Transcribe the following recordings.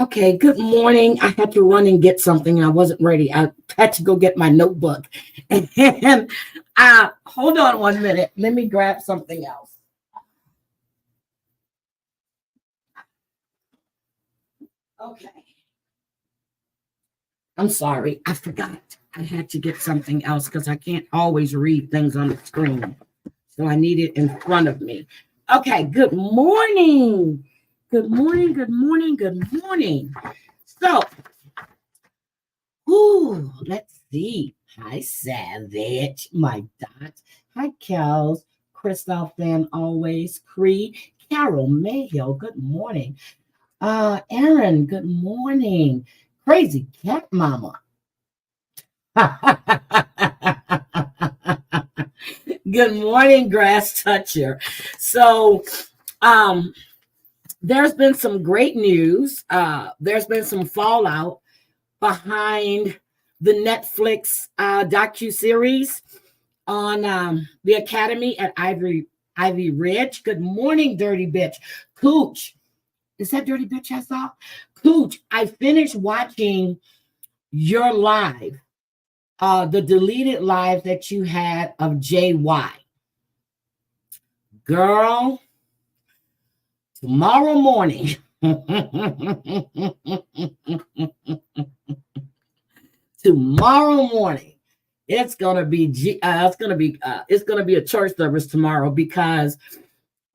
Okay, good morning. I had to run and get something. I wasn't ready. I had to go get my notebook. And hold on 1 minute. Let me grab something else. Okay. I'm sorry. I forgot. I had to get something else because I can't always read things on the screen. So I need it in front of me. Okay, good morning. Good morning, good morning, good morning. So, let's see. Hi, Savage, my dot. Hi, Kels, Christoph Van Always, Cree, Carol Mayhill, good morning. Aaron, good morning. Crazy Cat Mama. Good morning, Grass Toucher. So, there's been some great news. There's been some fallout behind the Netflix docu-series on the Academy at Ivy Ridge. Good morning, Dirty Bitch. Cooch. Is that Dirty Bitch I saw? Cooch, I finished watching your live, the deleted live that you had of JY. Girl, tomorrow morning. Tomorrow morning, it's gonna be a church service tomorrow because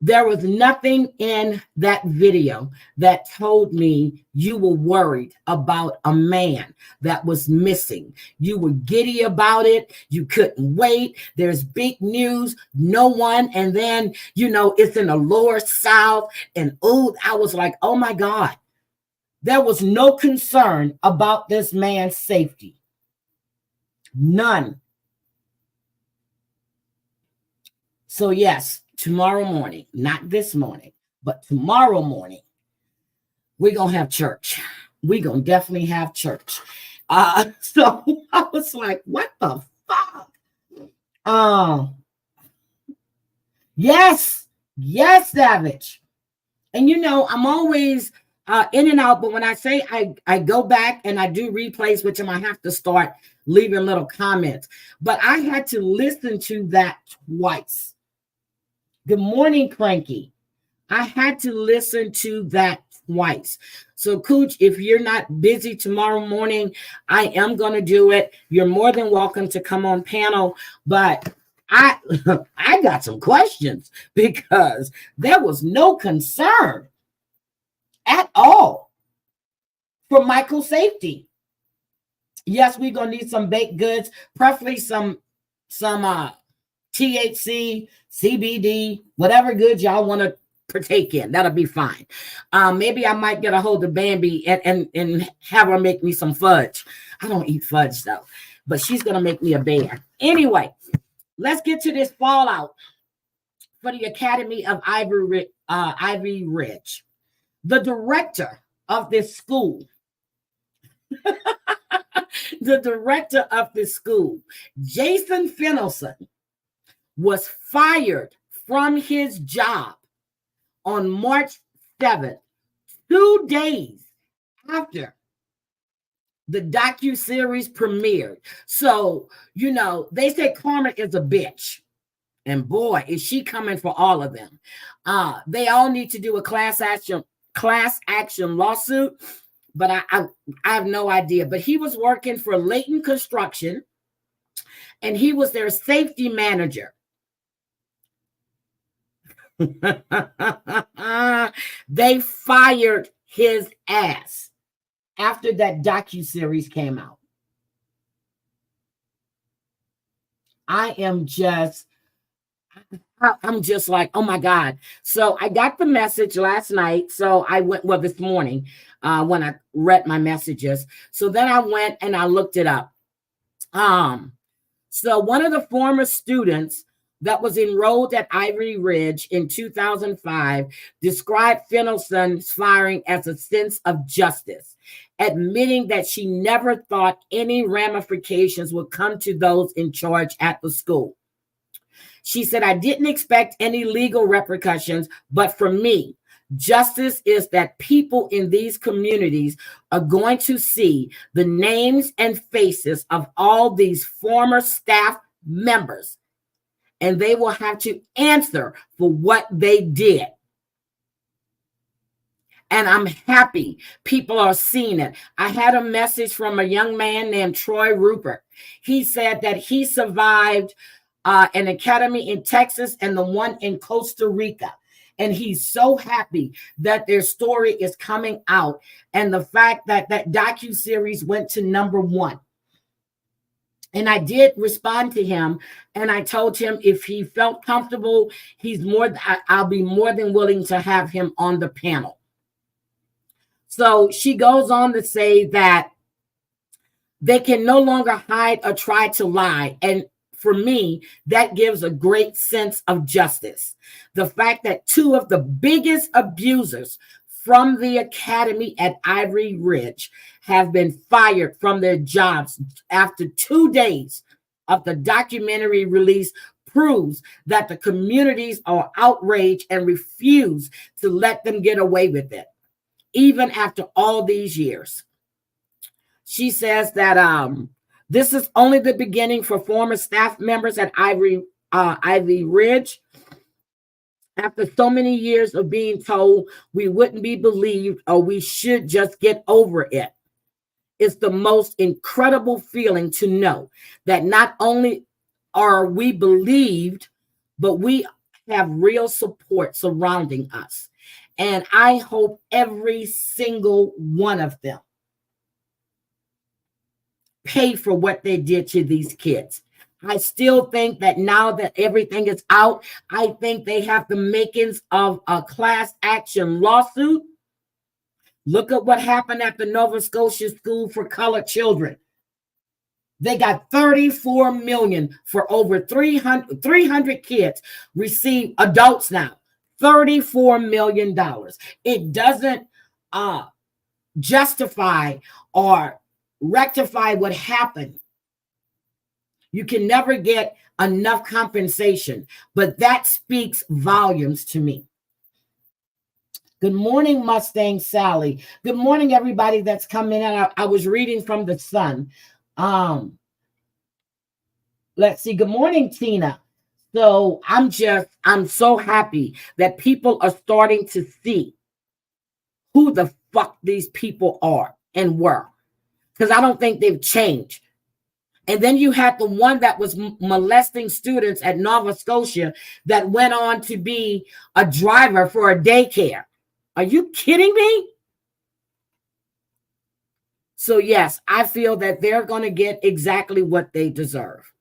there was nothing in that video that told me you were worried about a man that was missing. You were giddy about it. You couldn't wait. There's big news. No one. And then, it's in the lower South. And I was like, oh my God. There was no concern about this man's safety. None. So yes, tomorrow morning, not this morning, but tomorrow morning, we're going to have church. We're going to definitely have church. So I was like, what the fuck? Yes, Savage. And I'm always in and out, but when I say I go back and I do replays, which I might have to start leaving little comments, but I had to listen to that twice. Good morning, Cranky. I had to listen to that twice. So, Cooch, if you're not busy tomorrow morning, I am going to do it. You're more than welcome to come on panel, but I got some questions because there was no concern at all for Michael's safety. Yes, we're gonna need some baked goods, preferably some THC, CBD, whatever good y'all want to partake in. That'll be fine. Maybe I might get a hold of Bambi and have her make me some fudge. I don't eat fudge though, but she's gonna make me a bear. Anyway, let's get to this fallout for the Academy of Ivory Ridge. The director of this school, Jason Finelson, was fired from his job on March 7th, 2 days after the docu-series premiered. So, they say karma is a bitch. And boy, is she coming for all of them. They all need to do a class action lawsuit, but I have no idea. But he was working for Leighton Construction, and he was their safety manager. They fired his ass after that docu-series came out. I'm just like, oh my God. So I got the message last night. So I went, this morning when I read my messages. So then I went and I looked it up. So one of the former students that was enrolled at Ivory Ridge in 2005 described Finelson's firing as a sense of justice, admitting that she never thought any ramifications would come to those in charge at the school. She said, I didn't expect any legal repercussions, but for me, Justice is that people in these communities are going to see the names and faces of all these former staff members, and they will have to answer for what they did. And I'm happy people are seeing it. I had a message from a young man named Troy Rupert. He said that he survived an academy in Texas and the one in Costa Rica. And he's so happy that their story is coming out. And the fact that that docuseries went to #1. And I did respond to him, and I told him if he felt comfortable, I'll be more than willing to have him on the panel. So she goes on to say that they can no longer hide or try to lie. And for me, that gives a great sense of justice. The fact that 2 of the biggest abusers from the academy at Ivory Ridge have been fired from their jobs after 2 days of the documentary release proves that the communities are outraged and refuse to let them get away with it, even after all these years. She says that this is only the beginning for former staff members at Ivory Ridge. After so many years of being told we wouldn't be believed or we should just get over it, it's the most incredible feeling to know that not only are we believed, but we have real support surrounding us. And I hope every single one of them pay for what they did to these kids. I still think that now that everything is out, I think they have the makings of a class action lawsuit. Look at what happened at the Nova Scotia School for Colored Children. They got $34 million for over 300 kids receive adults now. $34 million. It doesn't justify or rectify what happened. You can never get enough compensation, but that speaks volumes to me. Good morning, Mustang Sally. Good morning, everybody that's coming in. I was reading from the Sun. Let's see. Good morning, Tina. So I'm so happy that people are starting to see who the fuck these people are and were, because I don't think they've changed. And then you had the one that was molesting students at Nova Scotia that went on to be a driver for a daycare. Are you kidding me? So yes, I feel that they're going to get exactly what they deserve.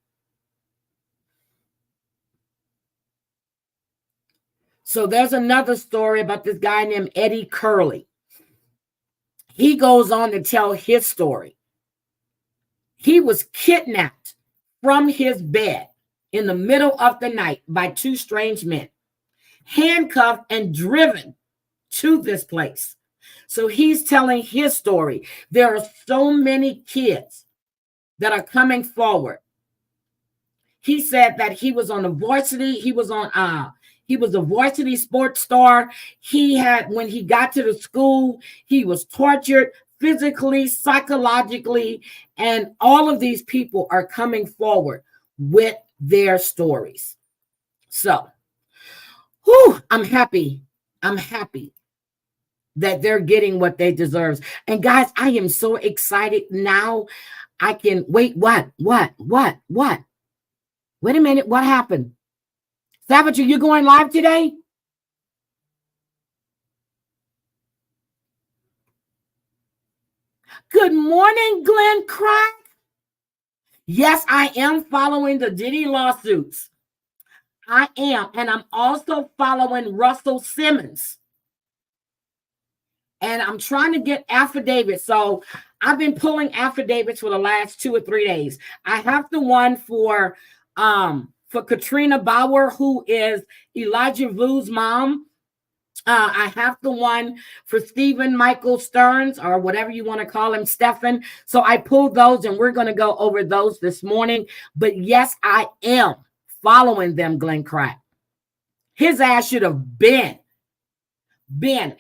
So there's another story about this guy named Eddie Curley. He goes on to tell his story. He was kidnapped from his bed in the middle of the night by 2 strange men, handcuffed and driven to this place. So he's telling his story. There are so many kids that are coming forward. He said that he was on a varsity. He was a varsity sports star. When he got to the school, he was tortured physically, psychologically, and all of these people are coming forward with their stories. So, I'm happy. I'm happy that they're getting what they deserve. And guys, I am so excited now. I can wait. What? Wait a minute. What happened? Savage, are you going live today? Good morning, Glenn Crack. Yes, I am following the Diddy lawsuits. I am. And I'm also following Russell Simmons. And I'm trying to get affidavits. So I've been pulling affidavits for the last 2 or 3 days. I have the one for Katrina Bauer, who is Elijah Vu's mom. I have the one for Stephen Michael Stearns, or whatever you want to call him, Stephen. So I pulled those, and we're going to go over those this morning. But yes, I am following them, Glenn Crack. His ass should have been Ben,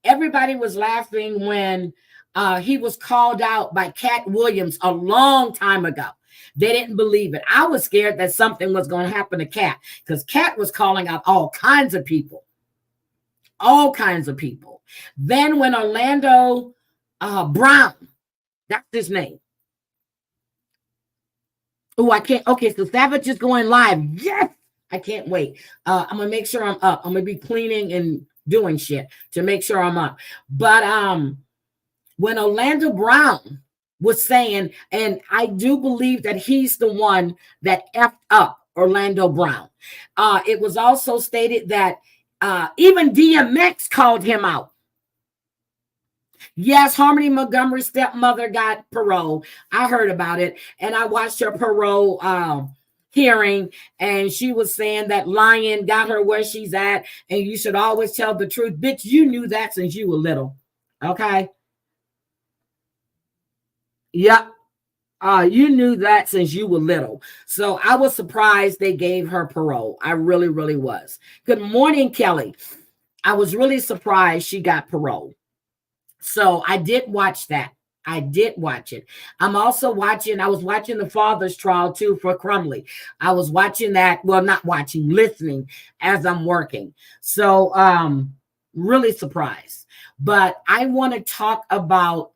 everybody was laughing when he was called out by Cat Williams a long time ago. They didn't believe it. I was scared that something was going to happen to Cat, because Cat was calling out all kinds of people. All kinds of people. Then when Orlando Brown, that's his name. Oh, I can't. Okay, so Savage is going live. Yes, I can't wait. I'm gonna make sure I'm up. I'm gonna be cleaning and doing shit to make sure I'm up. But when Orlando Brown was saying, and I do believe that he's the one that effed up Orlando Brown. It was also stated that even DMX called him out. Yes, Harmony Montgomery's stepmother got parole. I heard about it, and I watched her parole hearing, and she was saying that lying got her where she's at, and you should always tell the truth. Bitch, you knew that since you were little. Okay? Yep. You knew that since you were little. So I was surprised they gave her parole. I really, really was. Good morning, Kelly. I was really surprised she got parole. So I did watch that. I did watch it. I'm also watching, I was watching the father's trial too for Crumley. I was watching that, well, not watching, listening as I'm working. So really surprised. But I want to talk about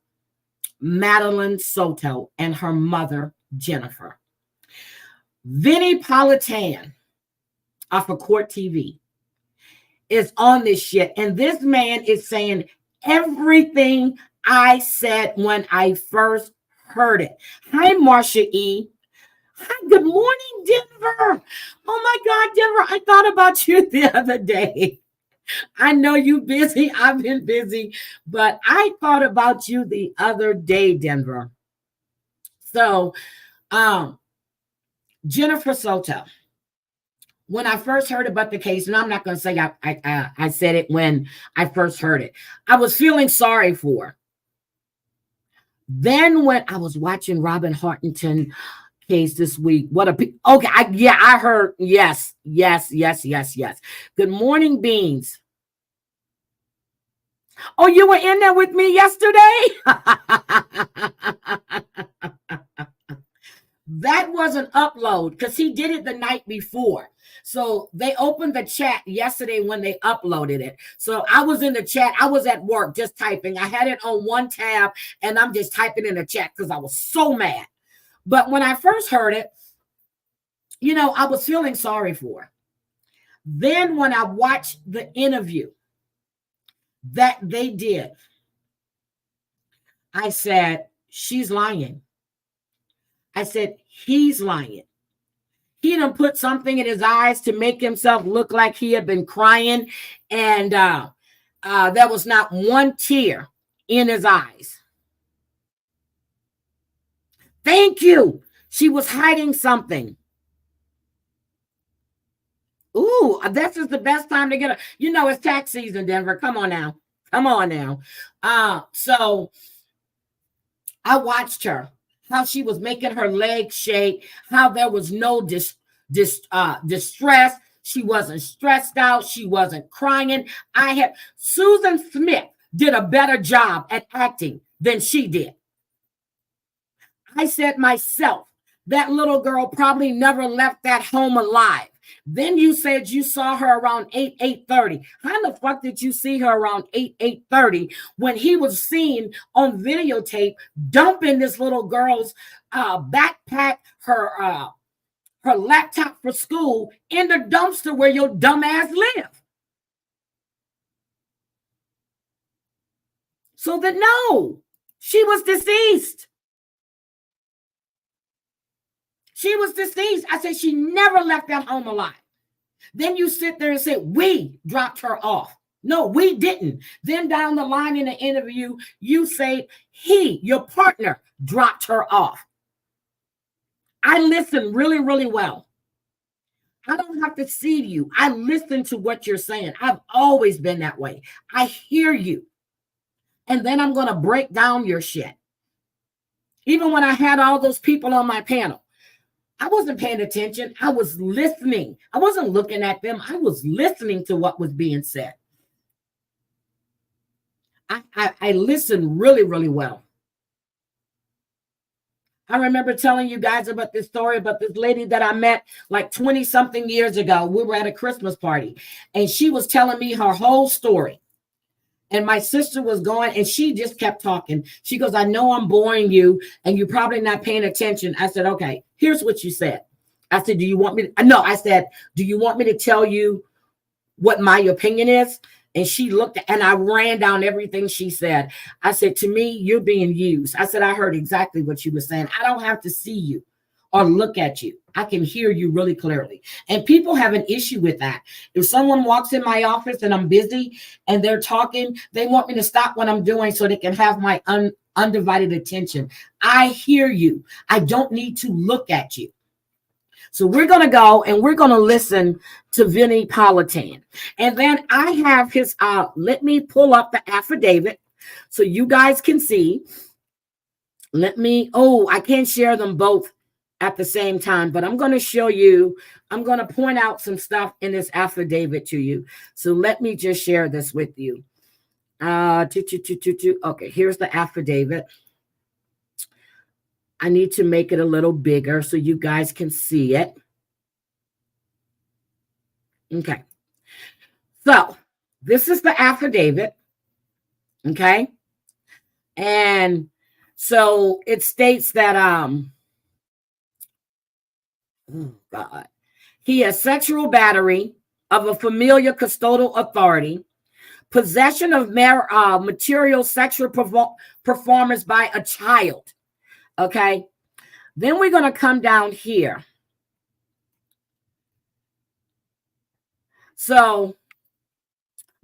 Madeline Soto and her mother, Jennifer. Vinny Politan off of Court TV is on this shit. And this man is saying everything I said when I first heard it. Hi, Marsha E. Hi, good morning, Denver. Oh my God, Denver, I thought about you the other day. I know you're busy. I've been busy, but I thought about you the other day, Denver. So, Jennifer Soto. When I first heard about the case, and I'm not going to say I said it when I first heard it, I was feeling sorry for her. Then when I was watching Robin Hartington case this week, I heard yes. Good morning, Beans. Oh, you were in there with me yesterday? That was an upload because he did it the night before. So they opened the chat yesterday when they uploaded it. So I was in the chat. I was at work just typing. I had it on one tab and I'm just typing in the chat because I was so mad. But when I first heard it, I was feeling sorry for her. Then when I watched the interview that they did, I said, she's lying. I said, he's lying. He done put something in his eyes to make himself look like he had been crying. And there was not one tear in his eyes. Thank you. She was hiding something. Ooh, this is the best time to get her. It's tax season, Denver. Come on now. So I watched her, how she was making her legs shake, how there was no distress. She wasn't stressed out. She wasn't crying. Susan Smith did a better job at acting than she did. I said myself, that little girl probably never left that home alive. Then you said you saw her around 8:30. How the fuck did you see her around 8:30 when he was seen on videotape dumping this little girl's backpack, her laptop for school in the dumpster where your dumb ass live? So that no, she was deceased. She was deceased. I said she never left that home alive. Then you sit there and say, we dropped her off. No, we didn't. Then down the line in the interview, you say your partner, dropped her off. I listen really, really well. I don't have to see you. I listen to what you're saying. I've always been that way. I hear you. And then I'm going to break down your shit. Even when I had all those people on my panel, I wasn't paying attention. I was listening. I wasn't looking at them. I was listening to what was being said. I listen really, really well. I remember telling you guys about this story about this lady that I met like 20 something years ago. We were at a Christmas party and she was telling me her whole story. And my sister was going and she just kept talking. She goes, I know I'm boring you and you're probably not paying attention. I said, okay, here's what you said. I said, do you want me to? No, I said, do you want me to tell you what my opinion is? And she looked and I ran down everything she said. I said, to me, you're being used. I said, I heard exactly what you were saying. I don't have to see you or look at you. I can hear you really clearly. And people have an issue with that. If someone walks in my office and I'm busy and they're talking, they want me to stop what I'm doing so they can have my undivided attention. I hear you. I don't need to look at you. So we're going to go and we're going to listen to Vinnie Politan. And then I have his, let me pull up the affidavit so you guys can see. I can't share them both at the same time, but I'm going to show you, I'm going to point out some stuff in this affidavit to you. So let me just share this with you. Okay, here's the affidavit. I need to make it a little bigger so you guys can see it. Okay. So this is the affidavit. Okay. And so it states that, oh God, he has sexual battery of a familiar custodial authority, possession of material sexual performance by a child. Okay, then we're going to come down here. So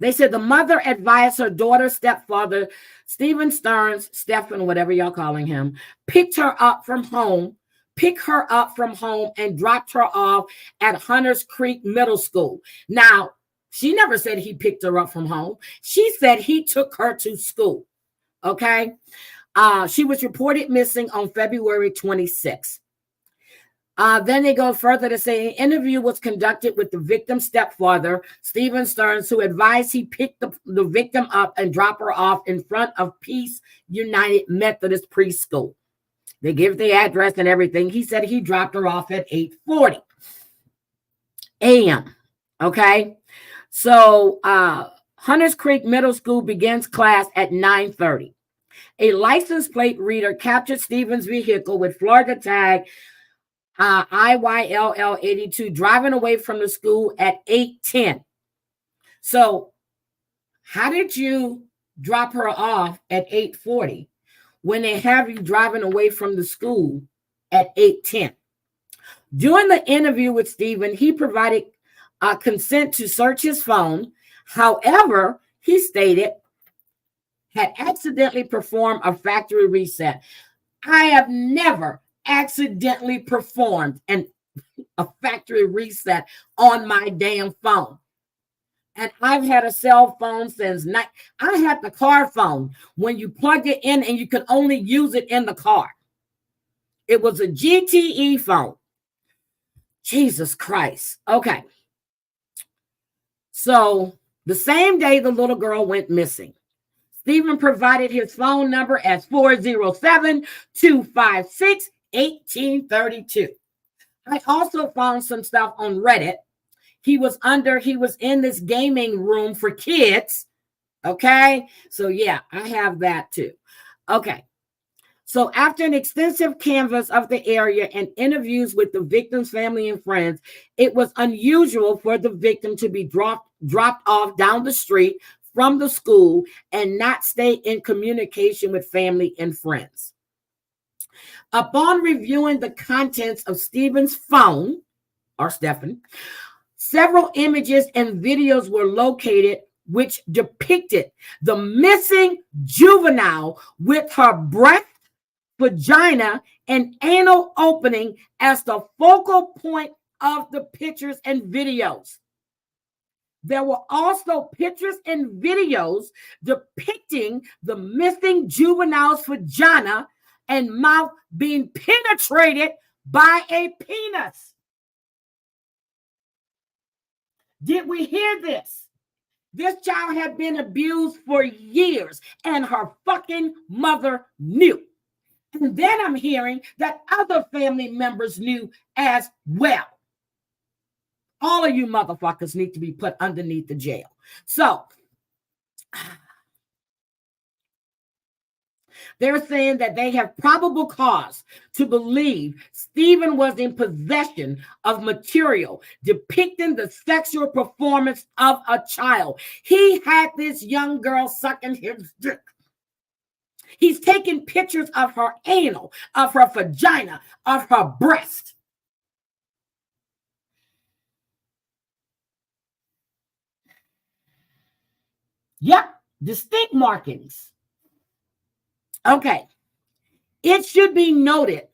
they said the mother advised her daughter's stepfather, Stephen Stearns, Stephen, whatever y'all calling him, pick her up from home and dropped her off at Hunters Creek Middle School. Now, she never said he picked her up from home. She said he took her to school. Okay. She was reported missing on February 26th. Then they go further to say an interview was conducted with the victim's stepfather, Stephen Stearns, who advised he picked the victim up and dropped her off in front of Peace United Methodist Preschool. They give the address and everything. He said he dropped her off at 8:40 a.m. Okay. So Hunters Creek Middle School begins class at 9:30. A license plate reader captured Stephen's vehicle with Florida tag IYLL 82 driving away from the school at 8:10. So how did you drop her off at 8:40 when they have you driving away from the school at 8:10? During the interview with Stephen, he provided consent to search his phone. However, he stated had accidentally performed a factory reset. I have never accidentally performed a factory reset on my damn phone. And I've had a cell phone since I had the car phone when you plug it in and you could only use it in the car. It was a GTE phone. Jesus Christ. Okay. So the same day the little girl went missing, Stephen provided his phone number as 407-256-1832. I also found some stuff on Reddit. He was in this gaming room for kids. Okay. So yeah, I have that too. Okay. So after an extensive canvass of the area and interviews with the victim's family and friends, it was unusual for the victim to be dropped off down the street from the school and not stay in communication with family and friends. Upon reviewing the contents of Stephen's phone, or Stephen, several images and videos were located which depicted the missing juvenile with her breast, vagina, and anal opening as the focal point of the pictures and videos. There were also pictures and videos depicting the missing juvenile's vagina and mouth being penetrated by a penis. Did we hear this? This child had been abused for years, and her fucking mother knew. And then I'm hearing that other family members knew as well. All of you motherfuckers need to be put underneath the jail. So they're saying that they have probable cause to believe Stephen was in possession of material depicting the sexual performance of a child. He had this young girl sucking his dick. He's taking pictures of her anal, of her vagina, of her breast. Yep, distinct markings. Okay. It should be noted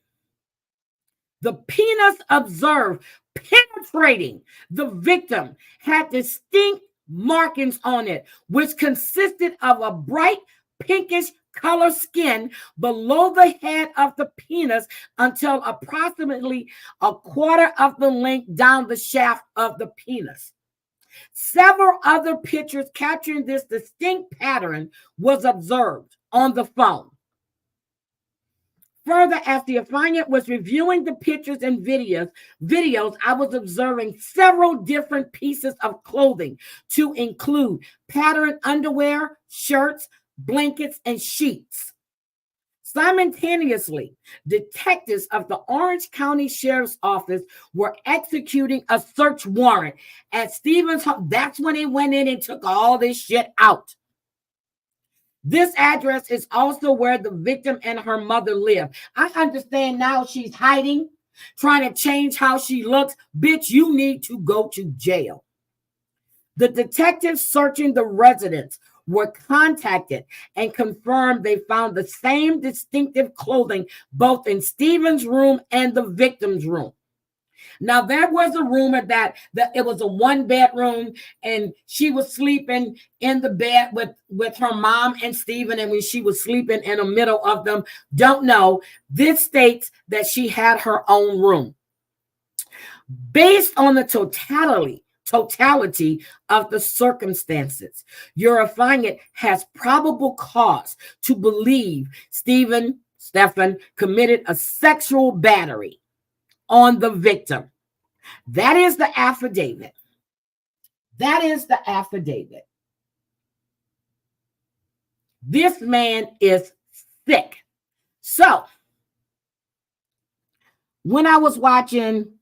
the penis observed penetrating the victim had distinct markings on it, which consisted of a bright pinkish color skin below the head of the penis until approximately a quarter of the length down the shaft of the penis. Several other pictures capturing this distinct pattern was observed on the phone. Further, as the affiant was reviewing the pictures and videos, I was observing several different pieces of clothing to include patterned underwear, shirts, blankets, and sheets. Simultaneously, detectives of the Orange County Sheriff's Office were executing a search warrant at Stephen's home. That's when they went in and took all this shit out. This address is also where the victim and her mother live. I understand now she's hiding, trying to change how she looks. Bitch, you need to go to jail. The detectives searching the residence were contacted and confirmed they found the same distinctive clothing both in Stephen's room and the victim's room. Now, there was a rumor that it was a one-bedroom and she was sleeping in the bed with her mom and Stephen, and when she was sleeping in the middle of them, don't know. This states that she had her own room. Based on the totality of the circumstances, your affiant has probable cause to believe Stephen committed a sexual battery on the victim. That is the affidavit. That is the affidavit. This man is sick. So, when I was watching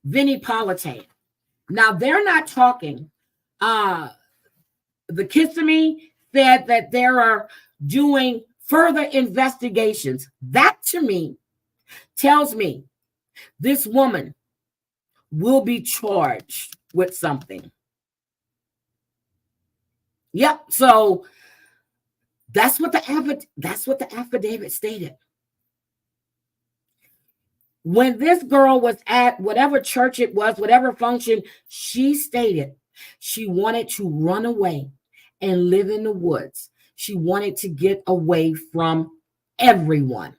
Vinnie Politan, now they're not talking. The Kissimmee said that they are doing further investigations. That to me tells me this woman will be charged with something. Yep. So that's what the affidavit stated. When this girl was at whatever church it was, whatever function, she stated she wanted to run away and live in the woods. She wanted to get away from everyone.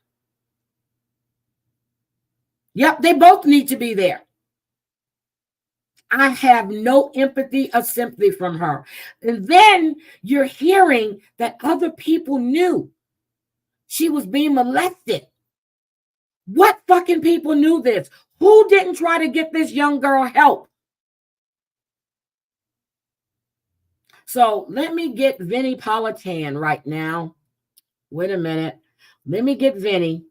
Yep, they both need to be there. I have no empathy or sympathy from her. And then you're hearing that other people knew she was being molested. What fucking people knew this? Who didn't try to get this young girl help? So let me get Vinnie Politan right now. Wait a minute. Let me get Vinnie.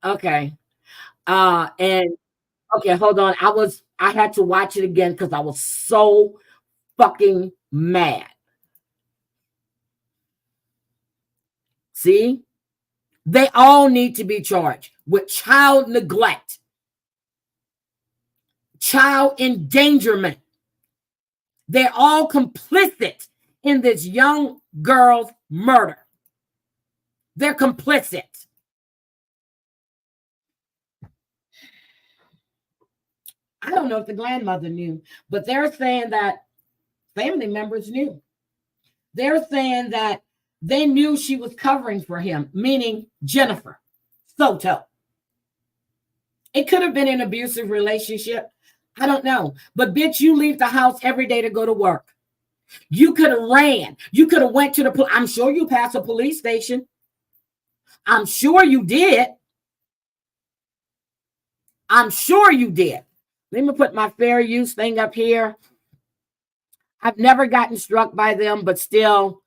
Okay. And okay, hold on. I had to watch it again because I was so fucking mad. See? They all need to be charged with child neglect, child endangerment. They're all complicit in this young girl's murder. They're complicit. I don't know if the grandmother knew, but they're saying that family members knew. They're saying that they knew she was covering for him, meaning Jennifer Soto. It could have been an abusive relationship. I don't know. But bitch, you leave the house every day to go to work. You could have ran. You could have went to the I'm sure you passed a police station. I'm sure you did. I'm sure you did. Let me put my fair use thing up here. I've never gotten struck by them, but still,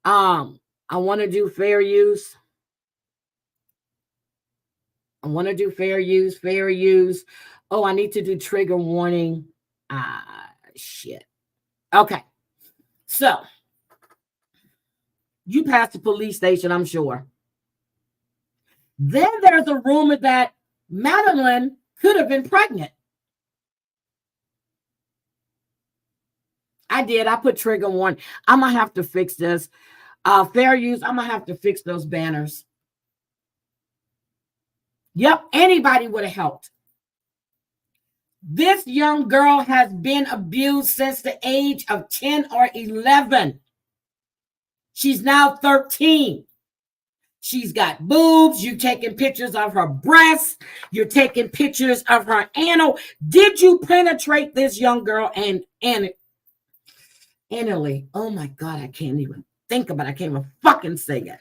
I want to do fair use. I want to do fair use, fair use. Oh, I need to do trigger warning. Shit. Okay. So, you passed the police station, I'm sure. Then there's a rumor that Madeline could have been pregnant. I did. I put trigger warning. I'm going to have to fix this. Fair use, I'm going to have to fix those banners. Yep, anybody would have helped. This young girl has been abused since the age of 10 or 11. She's now 13. She's got boobs. You're taking pictures of her breasts. You're taking pictures of her anal. Did you penetrate this young girl anally? Oh my God, I can't even think about it. I can't even fucking say it.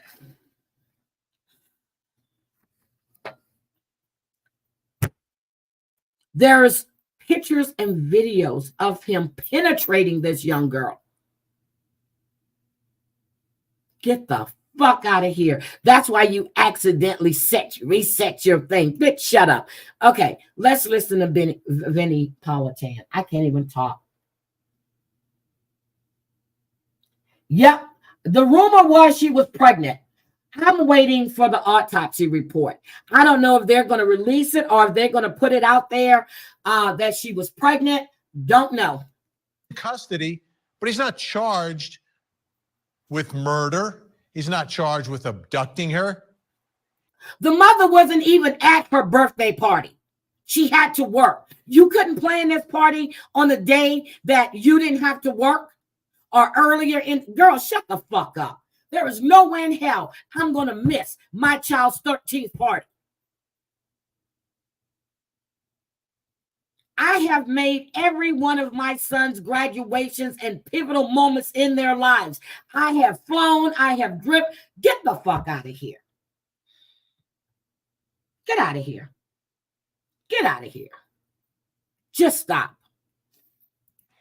There's pictures and videos of him penetrating this young girl. Get the fuck out of here. That's why you accidentally reset your thing. Bitch, shut up. Okay, let's listen to Vinnie Politan. I can't even talk. Yep, the rumor was she was pregnant. I'm waiting for the autopsy report. I don't know if they're going to release it or if they're going to put it out there that she was pregnant. Don't know. Custody, but he's not charged with murder. He's not charged with abducting her. The mother wasn't even at her birthday party. She had to work. You couldn't plan this party on the day that you didn't have to work or earlier in. Girl, shut the fuck up. There is no way in hell I'm going to miss my child's 13th party. I have made every one of my son's graduations and pivotal moments in their lives. I have flown. I have driven. Get the fuck out of here. Get out of here. Get out of here. Just stop.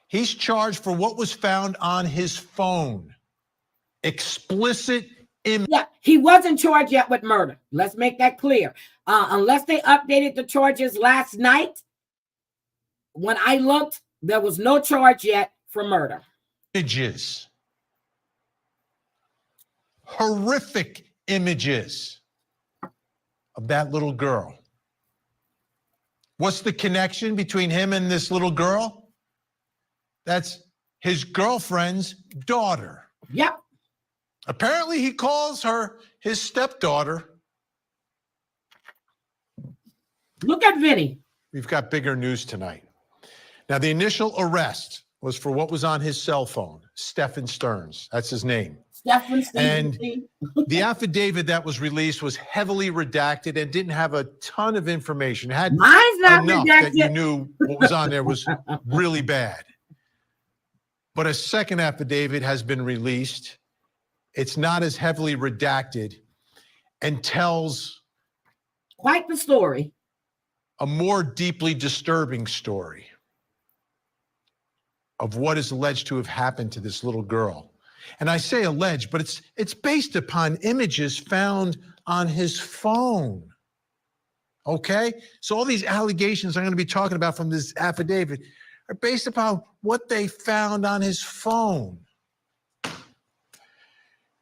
He's charged for what was found on his phone. Explicit image. Yeah, he wasn't charged yet with murder. Let's make that clear. Unless they updated the charges last night, when I looked, there was no charge yet for murder. Images. Horrific images of that little girl. What's the connection between him and this little girl? That's his girlfriend's daughter. Yep. Apparently, he calls her his stepdaughter. Look at Vinny. We've got bigger news tonight. Now, the initial arrest was for what was on his cell phone, Stephen Stearns. That's his name. Stephen Stearns. And the affidavit that was released was heavily redacted and didn't have a ton of information. It had Mine's not enough redacted. that you knew what was on there was really bad. But a second affidavit has been released. It's not as heavily redacted and tells quite the story. A more deeply disturbing story of what is alleged to have happened to this little girl. And I say alleged, but it's based upon images found on his phone. Okay? So all these allegations I'm going to be talking about from this affidavit are based upon what they found on his phone.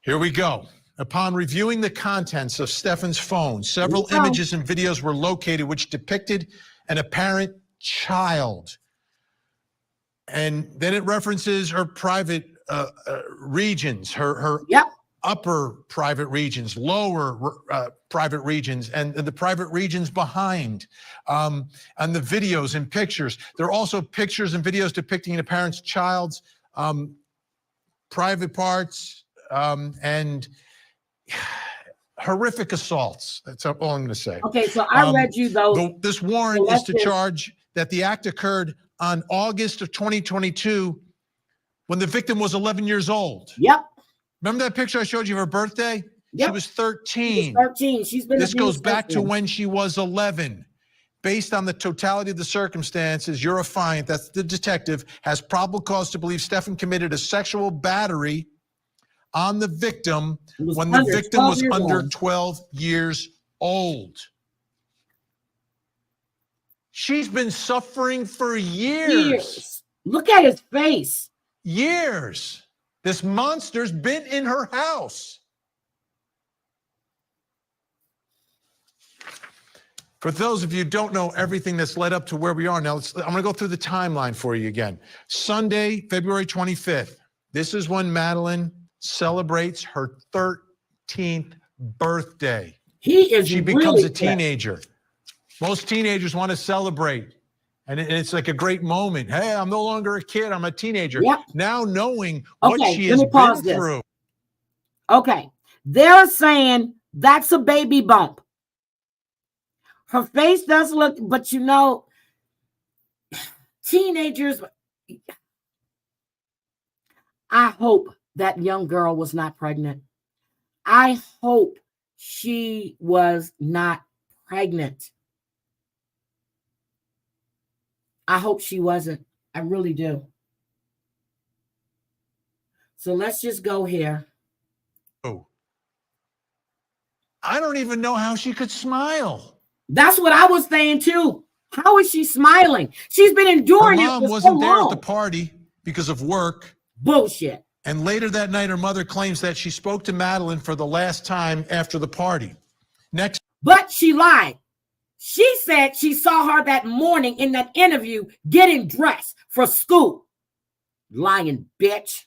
Here we go. Upon reviewing the contents of Stephen's phone, several images and videos were located which depicted an apparent child. And then it references her private regions, her upper private regions, lower private regions, and the private regions behind. And the videos and pictures. There are also pictures and videos depicting an apparent child's private parts, and horrific assaults. That's all I'm going to say. Okay, so I read you those. This warrant is to charge that the act occurred on August of 2022 when the victim was 11 years old. Yep. Remember that picture I showed you of her birthday? Yep. She was 13. She was 13. She's been This goes abused back since to then. when she was 11. Based on the totality of the circumstances, your affiant, that's the detective, has probable cause to believe Stephan committed a sexual battery on the victim when the victim was under 12 years old. She's been suffering for years. Look at his face. Years. This monster's been in her house. For those of you who don't know everything that's led up to where we are now, I'm going to go through the timeline for you again. Sunday, February 25th. This is when Madeline celebrates her 13th birthday. She becomes a teenager. Most teenagers want to celebrate. And it's like a great moment. Hey, I'm no longer a kid. I'm a teenager. Yep. Now knowing what she has been through. Okay. They're saying that's a baby bump. Her face does look, but you know, teenagers, I hope that young girl was not pregnant. I hope she was not pregnant. I hope she wasn't. I really do. So let's just go here. Oh, I don't even know how she could smile. That's what I was saying too. How is she smiling? She's been enduring it for so long. Her mom wasn't there at the party because of work. Bullshit. And later that night, her mother claims that she spoke to Madeline for the last time after the party. But she lied. She said she saw her that morning in that interview getting dressed for school. Lying bitch.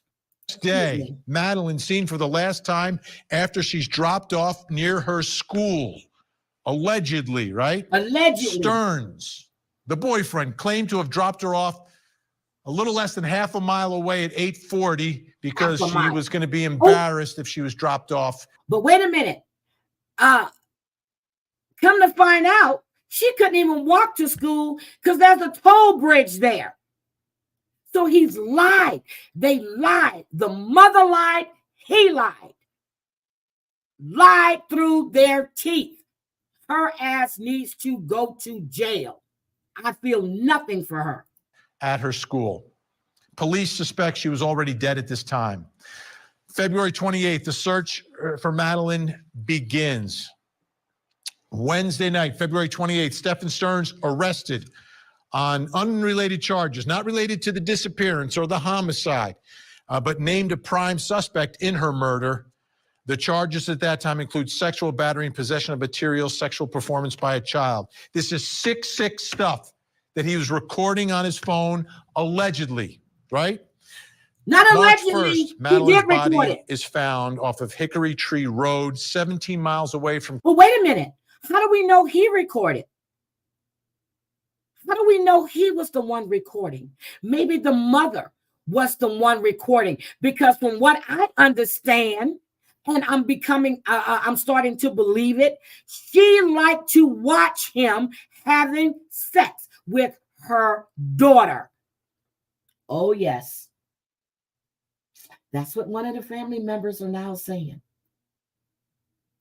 Next day, Madeline seen for the last time after she's dropped off near her school. Allegedly, right? Allegedly. Stearns, the boyfriend, claimed to have dropped her off a little less than half a mile away at 8:40 because she was going to be embarrassed if she was dropped off. But wait a minute. Come to find out, she couldn't even walk to school because there's a toll bridge there. So he's lied. They lied. The mother lied. He lied. Lied through their teeth. Her ass needs to go to jail. I feel nothing for her. At her school. Police suspect she was already dead at this time. February 28th, the search for Madeline begins. Wednesday night, February 28th, Stephan Stearns arrested on unrelated charges, not related to the disappearance or the homicide, but named a prime suspect in her murder. The charges at that time include sexual battery and possession of material, sexual performance by a child. This is sick stuff that he was recording on his phone, allegedly, right? Not allegedly. March 1st, Madeline's body is found off of Hickory Tree Road, 17 miles away from. Well, wait a minute. How do we know he recorded? How do we know he was the one recording? Maybe the mother was the one recording, because from what I understand, and I'm starting to believe it, she liked to watch him having sex with her daughter. Oh, yes. That's what one of the family members are now saying.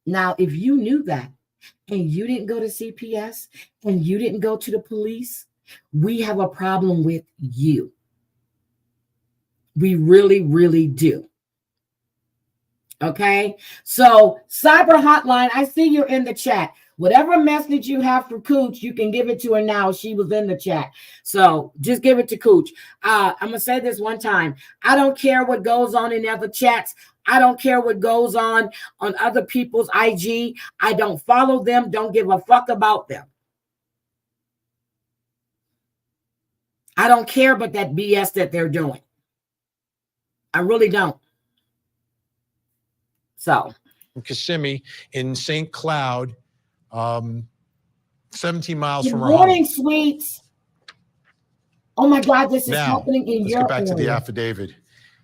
Now, if you knew that and you didn't go to CPS and you didn't go to the police, we have a problem with you. We really, really do. Okay, so cyber hotline, I see you're in the chat. Whatever message you have for Cooch, you can give it to her now. She was in the chat. So just give it to Cooch. I'm going to say this one time. I don't care what goes on in other chats. I don't care what goes on other people's IG. I don't follow them. Don't give a fuck about them. I don't care about that BS that they're doing. I really don't. So, Kissimmee in St. Cloud, 17 miles from her home. Good morning, sweets. Oh my God, this is happening in your area. Let's get back to the affidavit,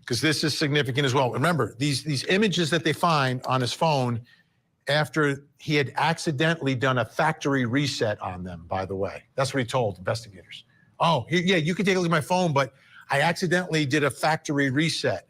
because this is significant as well. Remember, these images that they find on his phone after he had accidentally done a factory reset on them, by the way. That's what he told investigators. Oh, yeah, you can take a look at my phone, but I accidentally did a factory reset.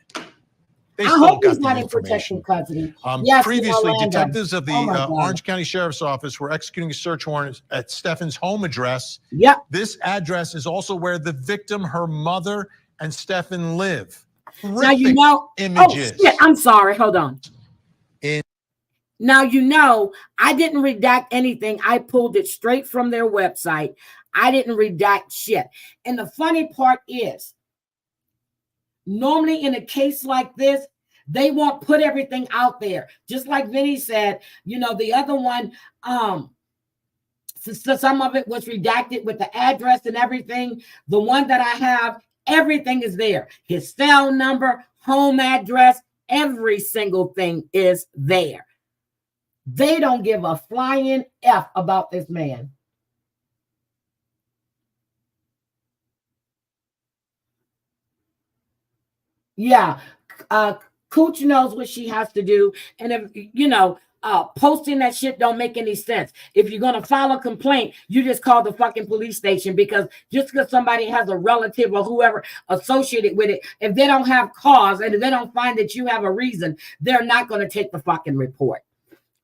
They I still hope got he's the not in information. protective custody. Yes, in Previously, Orlando. detectives of the Oh my God. Orange County Sheriff's Office were executing a search warrant at Stefan's home address. Yep. This address is also where the victim, her mother, and Stefan live. Now you know. Images. Oh shit! I'm sorry. Hold on. In Now you know I didn't redact anything. I pulled it straight from their website. I didn't redact shit. And the funny part is, normally in a case like this, they won't put everything out there. Just like Vinny said, you know, the other one, so some of it was redacted with the address and everything. The one that I have, everything is there. His cell number, home address, every single thing is there. They don't give a flying F about this man. Yeah, Cooch knows what she has to do, and if you know, posting that shit don't make any sense. If you're gonna file a complaint, you just call the fucking police station, because just because somebody has a relative or whoever associated with it, if they don't have cause and if they don't find that you have a reason, they're not gonna take the fucking report.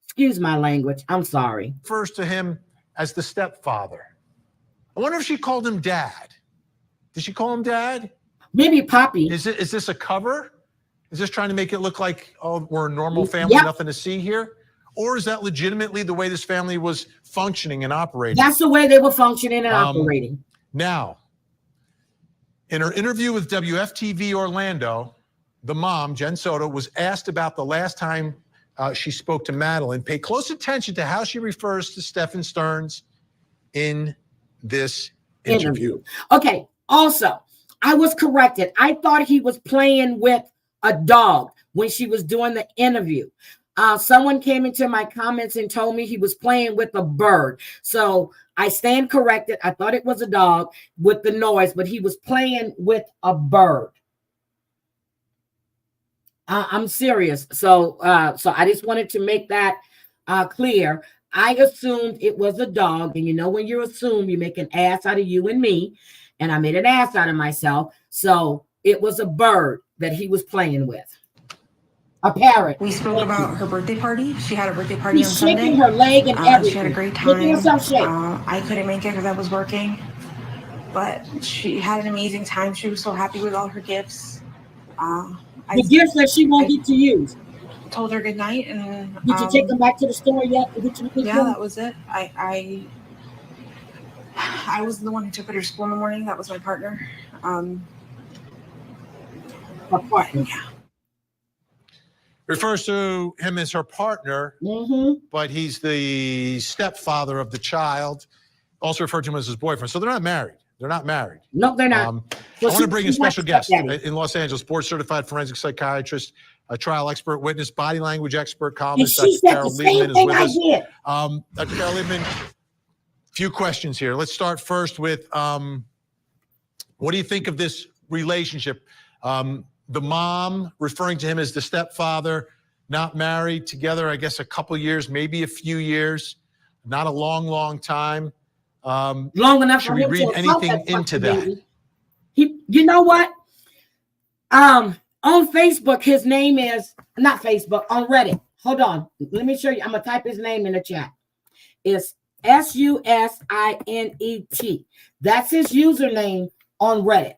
Excuse my language. I'm sorry. refers to him as the stepfather. I wonder if she called him dad. Did she call him dad? Maybe Poppy. Is this a cover? Is this trying to make it look like, oh, we're a normal family, Yep. nothing to see here? Or is that legitimately the way this family was functioning and operating? That's the way they were functioning and operating. Now, in her interview with WFTV Orlando, the mom, Jen Soto, was asked about the last time she spoke to Madeline. Pay close attention to how she refers to Stefan Stearns in this interview. Okay, also, I was corrected. I thought he was playing with a dog when she was doing the interview. Someone came into my comments and told me he was playing with a bird. So I stand corrected. I thought it was a dog with the noise, but he was playing with a bird. I'm serious. So I just wanted to make that clear. I assumed it was a dog, and you know, when you assume, you make an ass out of you and me, and I made an ass out of myself. So it was a bird that he was playing with. A parrot. We spoke about her birthday party. She had a birthday party on Sunday. Shaking her leg and everything. She had a great time. Making herself shake. I couldn't make it because I was working, but she had an amazing time. She was so happy with all her gifts. The gifts that she won't get to use. Told her good night, and did you take them back to the store yet? Yeah, that was it. I was the one who took her to school in the morning. That was my partner. Her partner. Yeah. Refers to him as her partner, but he's the stepfather of the child. Also referred to him as his boyfriend. So they're not married. They're not married. No, they're not. I want to bring a special guest in Los Angeles, board-certified forensic psychiatrist, a trial expert, witness, body language expert, columnist, Dr. Carol Liebman is with us. Dr. Carol Liebman, few questions here. Let's start first with, what do you think of this relationship? The mom referring to him as the stepfather, not married, together, I guess, a couple years, maybe a few years, not a long, long time. Long enough should for we him read to anything into that? You know what? On Facebook, his name is not Facebook, on Reddit. Hold on. Let me show you. I'm gonna type his name in the chat. It's Susinet. That's his username on Reddit.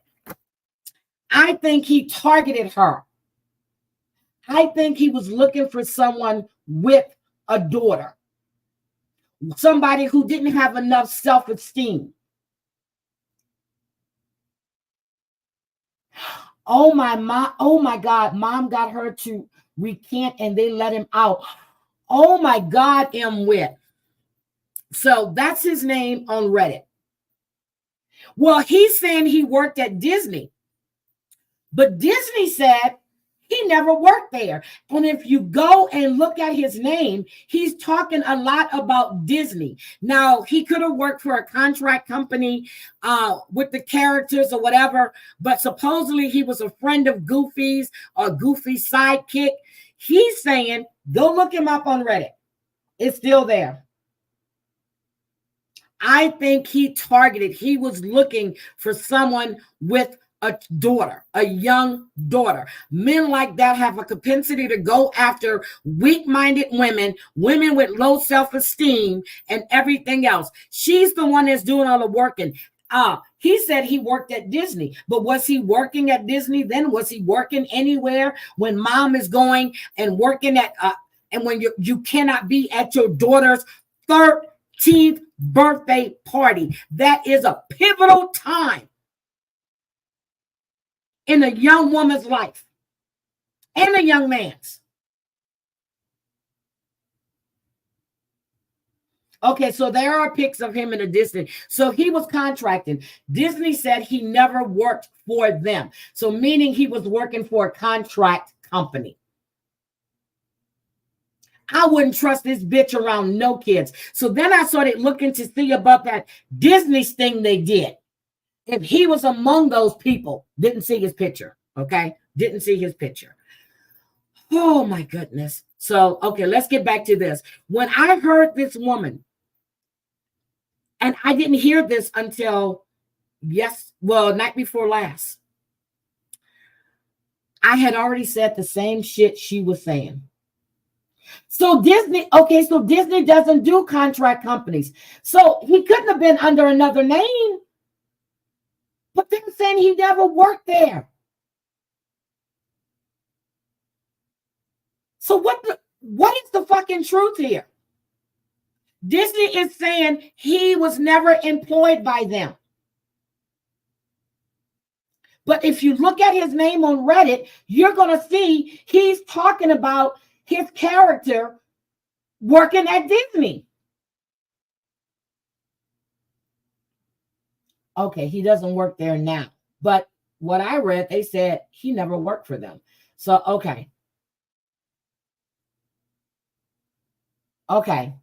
I think he targeted her. I think he was looking for someone with a daughter. Somebody who didn't have enough self-esteem. Oh my God, mom got her to recant and they let him out. Oh my God, M-Wit. So that's his name on Reddit. Well, he's saying he worked at Disney. But Disney said he never worked there. And if you go and look at his name, he's talking a lot about Disney. Now, he could have worked for a contract company with the characters or whatever, but supposedly he was a friend of Goofy's or Goofy's sidekick. He's saying, go look him up on Reddit. It's still there. I think he was looking for someone with a daughter, a young daughter. Men like that have a propensity to go after weak-minded women, women with low self-esteem and everything else. She's the one that's doing all the working. He said he worked at Disney, but was he working at Disney then? Was he working anywhere when mom is going and working at, and when you cannot be at your daughter's 13th birthday party? That is a pivotal time in a young woman's life and a young man's. Okay, so there are pics of him in a Disney. So he was contracting. Disney said he never worked for them. So meaning he was working for a contract company. I wouldn't trust this bitch around no kids. So then I started looking to see about that Disney thing they did. If he was among those people, didn't see his picture, okay? Didn't see his picture. Oh, my goodness. So, okay, let's get back to this. When I heard this woman, and I didn't hear this until, night before last. I had already said the same shit she was saying. So Disney doesn't do contract companies. So he couldn't have been under another name. But they're saying he never worked there. So what is the fucking truth here? Disney is saying he was never employed by them. But if you look at his name on Reddit, you're going to see he's talking about his character working at Disney. Okay, he doesn't work there now. But what I read, they said he never worked for them. So, okay. Okay.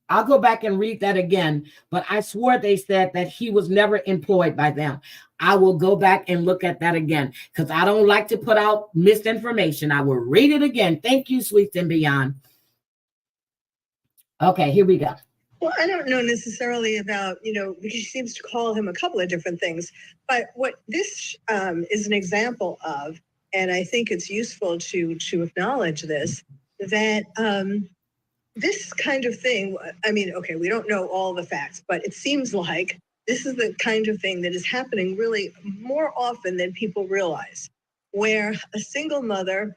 I'll go back and read that again, but I swore they said that he was never employed by them. I will go back and look at that again because I don't like to put out misinformation. I will read it again. Thank you, Sweets and Beyond. Okay, here we go. Well, I don't know necessarily about, because she seems to call him a couple of different things, but what this is an example of, and I think it's useful to acknowledge this, that this kind of thing, okay, we don't know all the facts, but it seems like this is the kind of thing that is happening really more often than people realize, where a single mother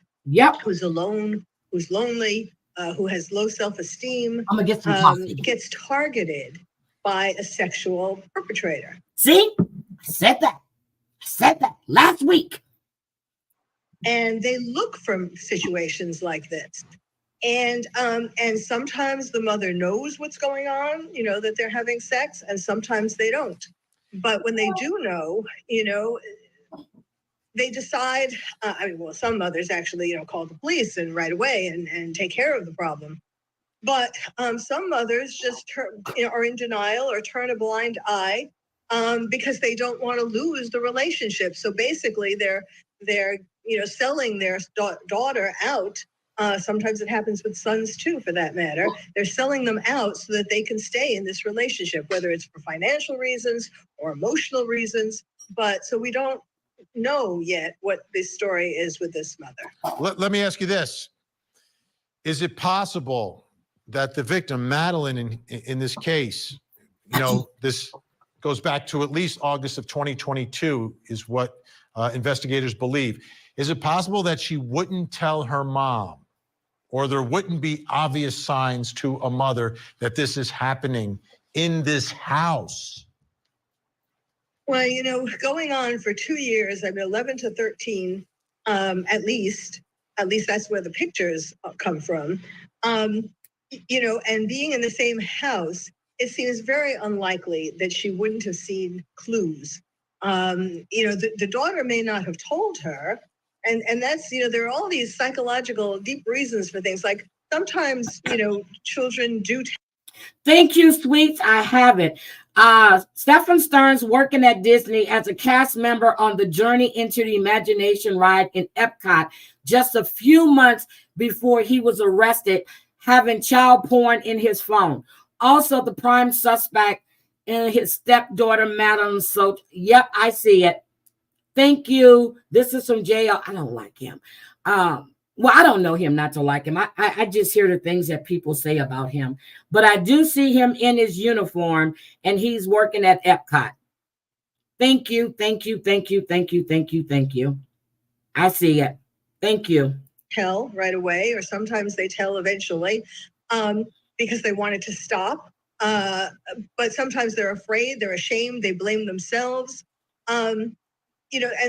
who's alone, who's lonely, who has low self-esteem, I'm gonna get some coffee. Gets targeted by a sexual perpetrator. See? I said that last week. And they look for situations like this. And sometimes the mother knows what's going on, that they're having sex, and sometimes they don't. But when they do know, they decide, some mothers actually, call the police and right away and take care of the problem. But some mothers just are in denial or turn a blind eye because they don't want to lose the relationship. So basically they're selling their daughter out. Sometimes it happens with sons too, for that matter. They're selling them out so that they can stay in this relationship, whether it's for financial reasons or emotional reasons. But so we don't know yet what this story is with this mother. Let me ask you this. Is it possible that the victim, Madeline, in this case, this goes back to at least August of 2022 is what investigators believe. Is it possible that she wouldn't tell her mom, or there wouldn't be obvious signs to a mother that this is happening in this house? Well, going on for 2 years, 11 to 13, at least that's where the pictures come from, and being in the same house, it seems very unlikely that she wouldn't have seen clues. The daughter may not have told her, and that's, there are all these psychological deep reasons for things. Like sometimes, children do. Thank you, Sweets. I have it. Stephen Stern's working at Disney as a cast member on the Journey into the Imagination ride in Epcot just a few months before he was arrested having child porn in his phone. Also, the prime suspect in his stepdaughter, Madeline Soto. Yep, I see it. Thank you. This is from jail. I don't like him. Well, I don't know him not to like him. I just hear the things that people say about him. But I do see him in his uniform, and he's working at Epcot. Thank you, thank you, thank you, thank you, thank you, thank you. I see it. Thank you. Tell right away, or sometimes they tell eventually, because they want it to stop. But sometimes they're afraid, they're ashamed, they blame themselves. And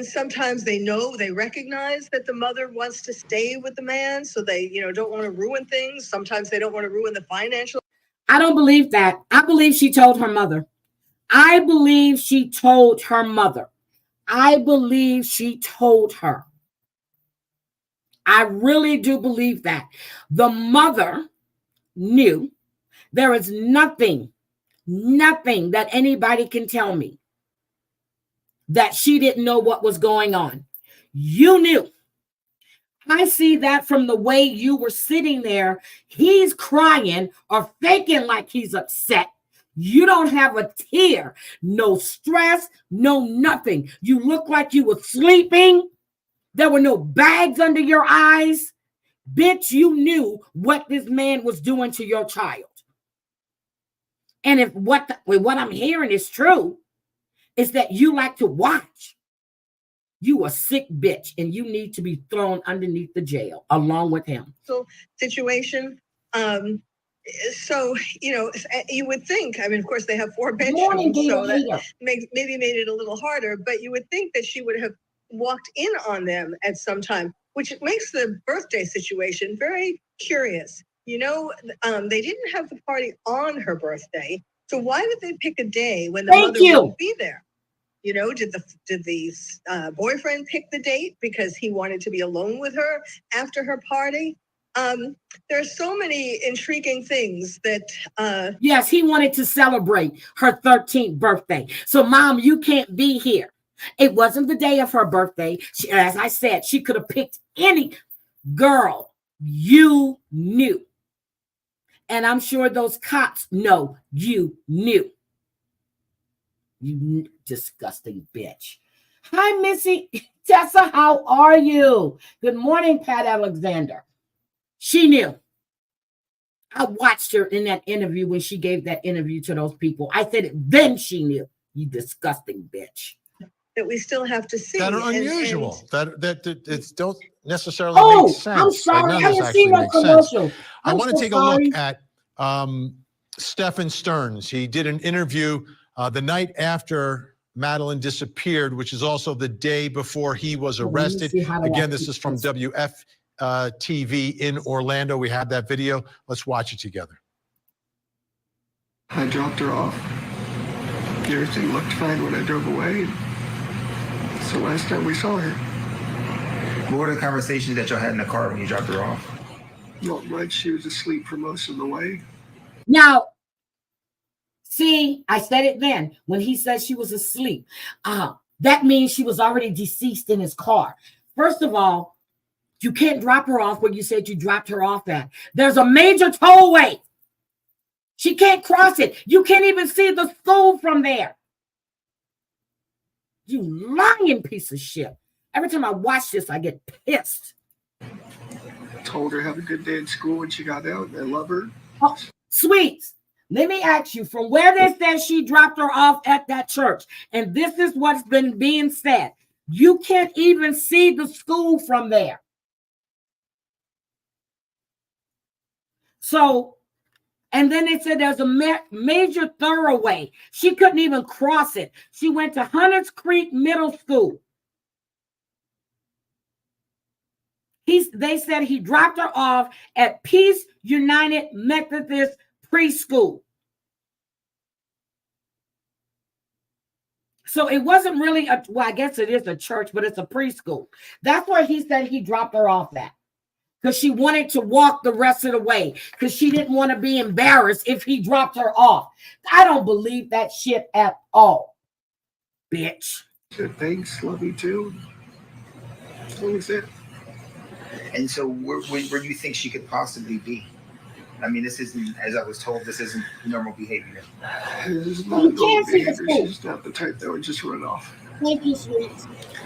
sometimes they recognize that the mother wants to stay with the man, so they, don't want to ruin things. Sometimes they don't want to ruin the financial. I don't believe that. I believe she told her mother. I believe she told her mother. I believe she told her. I really do believe that. The mother knew. There is nothing that anybody can tell me that she didn't know what was going on. You knew. I see that from the way you were sitting there. He's crying or faking like he's upset. You don't have a tear, no stress, no nothing. You look like you were sleeping. There were no bags under your eyes. Bitch, you knew what this man was doing to your child. And if what I'm hearing is true, is that you like to watch. You a sick bitch, and you need to be thrown underneath the jail along with him. So situation. So, you would think, of course, they have 4 bedrooms, so that maybe made it a little harder, but you would think that she would have walked in on them at some time, which makes the birthday situation very curious. They didn't have the party on her birthday, so why would they pick a day when the mother wouldn't be there? Did the boyfriend pick the date because he wanted to be alone with her after her party? There's so many intriguing things that. Yes, he wanted to celebrate her 13th birthday. So, Mom, you can't be here. It wasn't the day of her birthday. As I said, she could have picked any girl. You knew. And I'm sure those cops know you knew. You disgusting bitch. Hi, Missy. Tessa, how are you? Good morning, Pat Alexander. She knew. I watched her in that interview when she gave that interview to those people. I said it, then she knew. You disgusting bitch. That we still have to see. That are unusual. That it don't necessarily make sense. I'm sorry. Like, I didn't see no commercial. I want to take a look at Stephen Stearns. He did an interview the night after Madeline disappeared, which is also the day before he was arrested. Again, this is from WFTV in Orlando. We have that video. Let's watch it together. I dropped her off. Everything looked fine when I drove away. It's the last time we saw her. What were the conversations that y'all had in the car when you dropped her off? Not much. She was asleep for most of the way. Now, see, I said it then when he said she was asleep. That means she was already deceased in his car. First of all, you can't drop her off where you said you dropped her off at. There's a major tollway. She can't cross it. You can't even see the school from there. You lying piece of shit. Every time I watch this, I get pissed. Told her have a good day at school when she got out. I love her. Oh, sweets. Let me ask you, from where they said she dropped her off at that church, and this is what's been being said, you can't even see the school from there. So, and then they said there's a major thoroughway. She couldn't even cross it. She went to Hunters Creek Middle School. They said he dropped her off at Peace United Methodist Preschool. So it wasn't really I guess it is a church, but it's a preschool. That's where he said he dropped her off at. Because she wanted to walk the rest of the way. Because she didn't want to be embarrassed if he dropped her off. I don't believe that shit at all. Bitch. Said thanks, love you too. That was it. And so where do you think she could possibly be? I mean, this isn't, as I was told, this isn't normal behavior. This is not normal behavior. She's not the type that would just run off. Thank you, sweet.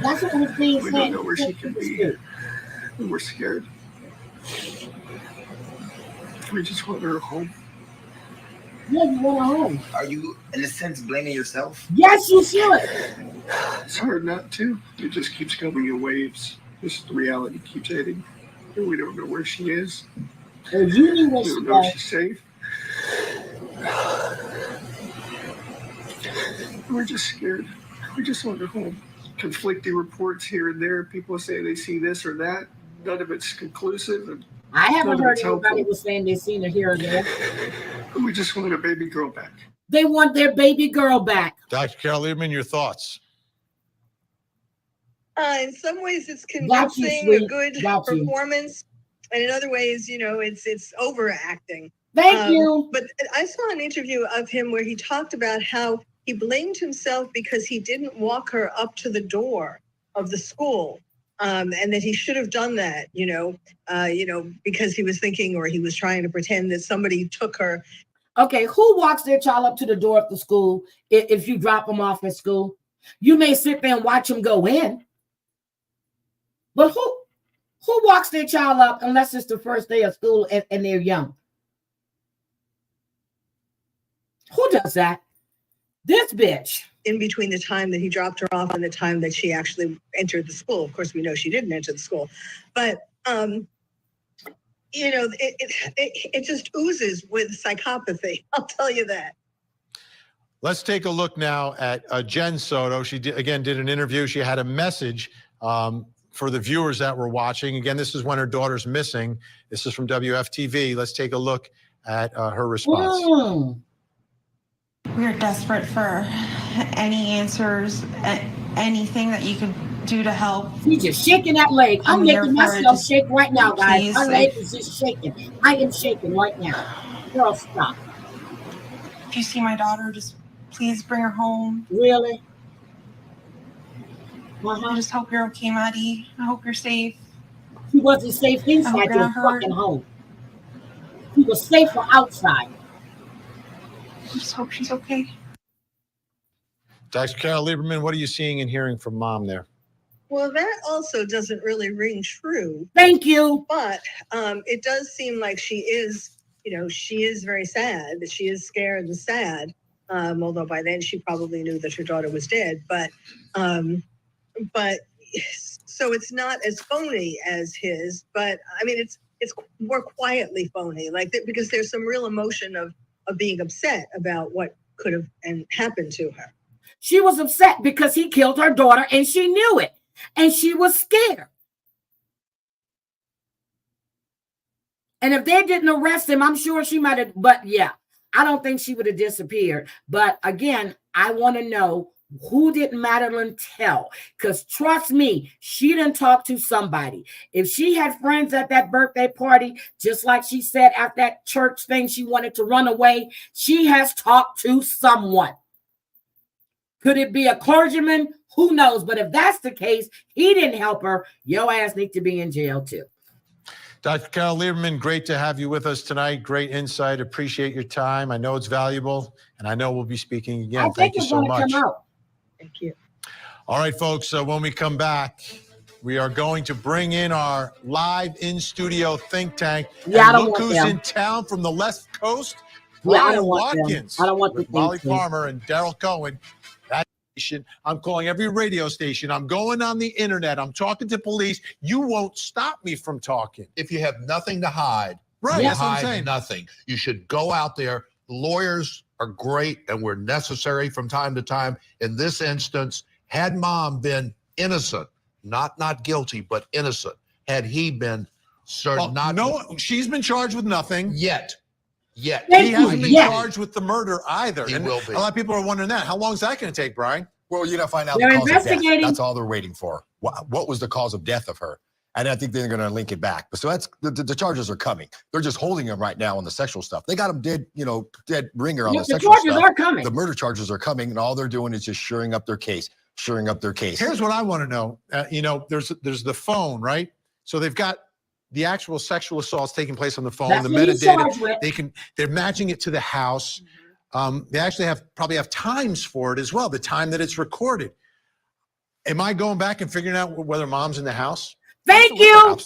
That's what was being We said. don't know where she could be. And we're scared. We just want her home. Yeah, you want her home. Are you, in a sense, blaming yourself? Yes, you should. It's hard not to. It just keeps coming in waves. This reality keeps hitting. And we don't know where she is. Or you knew what We she don't know if was. she's safe. We're just scared. We just want her home. Conflicting reports here and there. People say they see this or that. None of it's conclusive. And I haven't none of heard it's anybody helpful. was saying they seen her here or there. We just want a baby girl back. They want their baby girl back. Dr. Carol Lieberman, your thoughts? In some ways, it's Got you, convincing, sweet. a good Got you. performance, and in other ways, it's overacting. Thank you. But I saw an interview of him where he talked about how he blamed himself because he didn't walk her up to the door of the school, and that he should have done that. Because he was thinking, or he was trying to pretend that somebody took her. Okay, who walks their child up to the door of the school if you drop them off at school? You may sit there and watch them go in, but who walks their child up unless it's the first day of school and they're young? Who does that? This bitch. In between the time that he dropped her off and the time that she actually entered the school. Of course, we know she didn't enter the school, but it just oozes with psychopathy. I'll tell you that. Let's take a look now at Jen Soto. She did an interview. She had a message for the viewers that were watching. Again, this is when her daughter's missing. This is from WFTV. Let's take a look at her response. We are desperate for any answers, anything that you could do to help. She's just shaking that leg. I'm making myself shake right now, guys. Please, My leg is just shaking. I am shaking right now. Girl, stop. If you see my daughter, just please bring her home. Really? I just hope you're okay, Maddie. I hope you're safe. She wasn't safe inside your fucking home. She was safer outside. I just hope she's okay. Dr. Carol Lieberman, what are you seeing and hearing from mom there? Well, that also doesn't really ring true. Thank you. But it does seem like she is very sad, that she is scared and sad. Although by then she probably knew that her daughter was dead. But so it's not as phony as his, but I mean, it's more quietly phony, because there's some real emotion of being upset about what could have happened to her. She was upset because he killed her daughter and she knew it. And she was scared. And if they didn't arrest him, I'm sure she might have, but yeah, I don't think she would have disappeared. But again, I want to know, who did Madeline tell? Because trust me, she didn't talk to somebody. If she had friends at that birthday party, just like she said at that church thing, she wanted to run away, she has talked to someone. Could it be a clergyman? Who knows? But if that's the case, he didn't help her. Your ass needs to be in jail too. Dr. Carol Lieberman, great to have you with us tonight. Great insight. Appreciate your time. I know it's valuable, and I know we'll be speaking again. Thank you so much. Thank you. All right, folks, when we come back, we are going to bring in our live in-studio think tank. Yeah, and look who's in town from the left coast. Brian Watkins. I don't want with Molly Farmer and Daryl Cohen. I'm calling every radio station. I'm going on the internet. I'm talking to police. You won't stop me from talking. If you have nothing to hide, right? That's what I'm hide saying. Nothing. You should go out there. Lawyers are great and we're necessary from time to time. In this instance, had mom been innocent, not guilty, but innocent, had he been certain she's been charged with nothing yet. He hasn't been charged with the murder either. He will be. A lot of people are wondering that. How long is that going to take, Brian? Well, you got to find out They're the cause of investigating. death. That's all they're waiting for. What was the cause of death of her? And I think they're going to link it back. So that's the charges are coming. They're just holding him right now on the sexual stuff. They got him dead ringer on the sexual stuff. The charges are coming. The murder charges are coming, and all they're doing is just shoring up their case. Here's what I want to know. There's the phone, right? So they've got the actual sexual assaults taking place on the phone, That's the what he's charged with. metadata. They're matching it to the house. They actually probably have times for it as well, the time that it's recorded. Am I going back and figuring out whether mom's in the house? Thank you.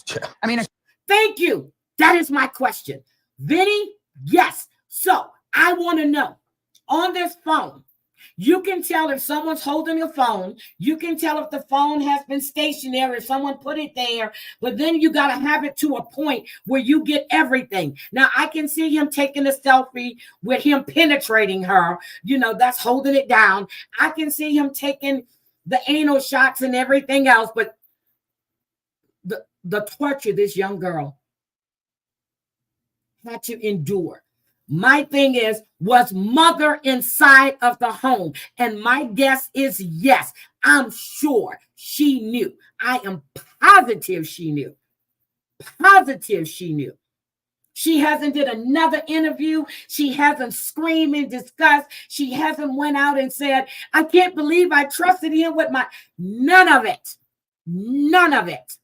I mean, Thank you. That is my question. Vinny, yes. So I want to know, on this phone, you can tell if someone's holding a phone. You can tell if the phone has been stationary, if someone put it there, but then you got to have it to a point where you get everything. Now, I can see him taking a selfie with him penetrating her. You know, that's holding it down. I can see him taking the anal shots and everything else, but the torture this young girl had to endure. My thing is, was mother inside of the home? And my guess is yes. I'm sure she knew. I am positive she knew. Positive she knew. She hasn't did another interview. She hasn't screamed in disgust. She hasn't went out and said, I can't believe I trusted him with my... None of it. None of it.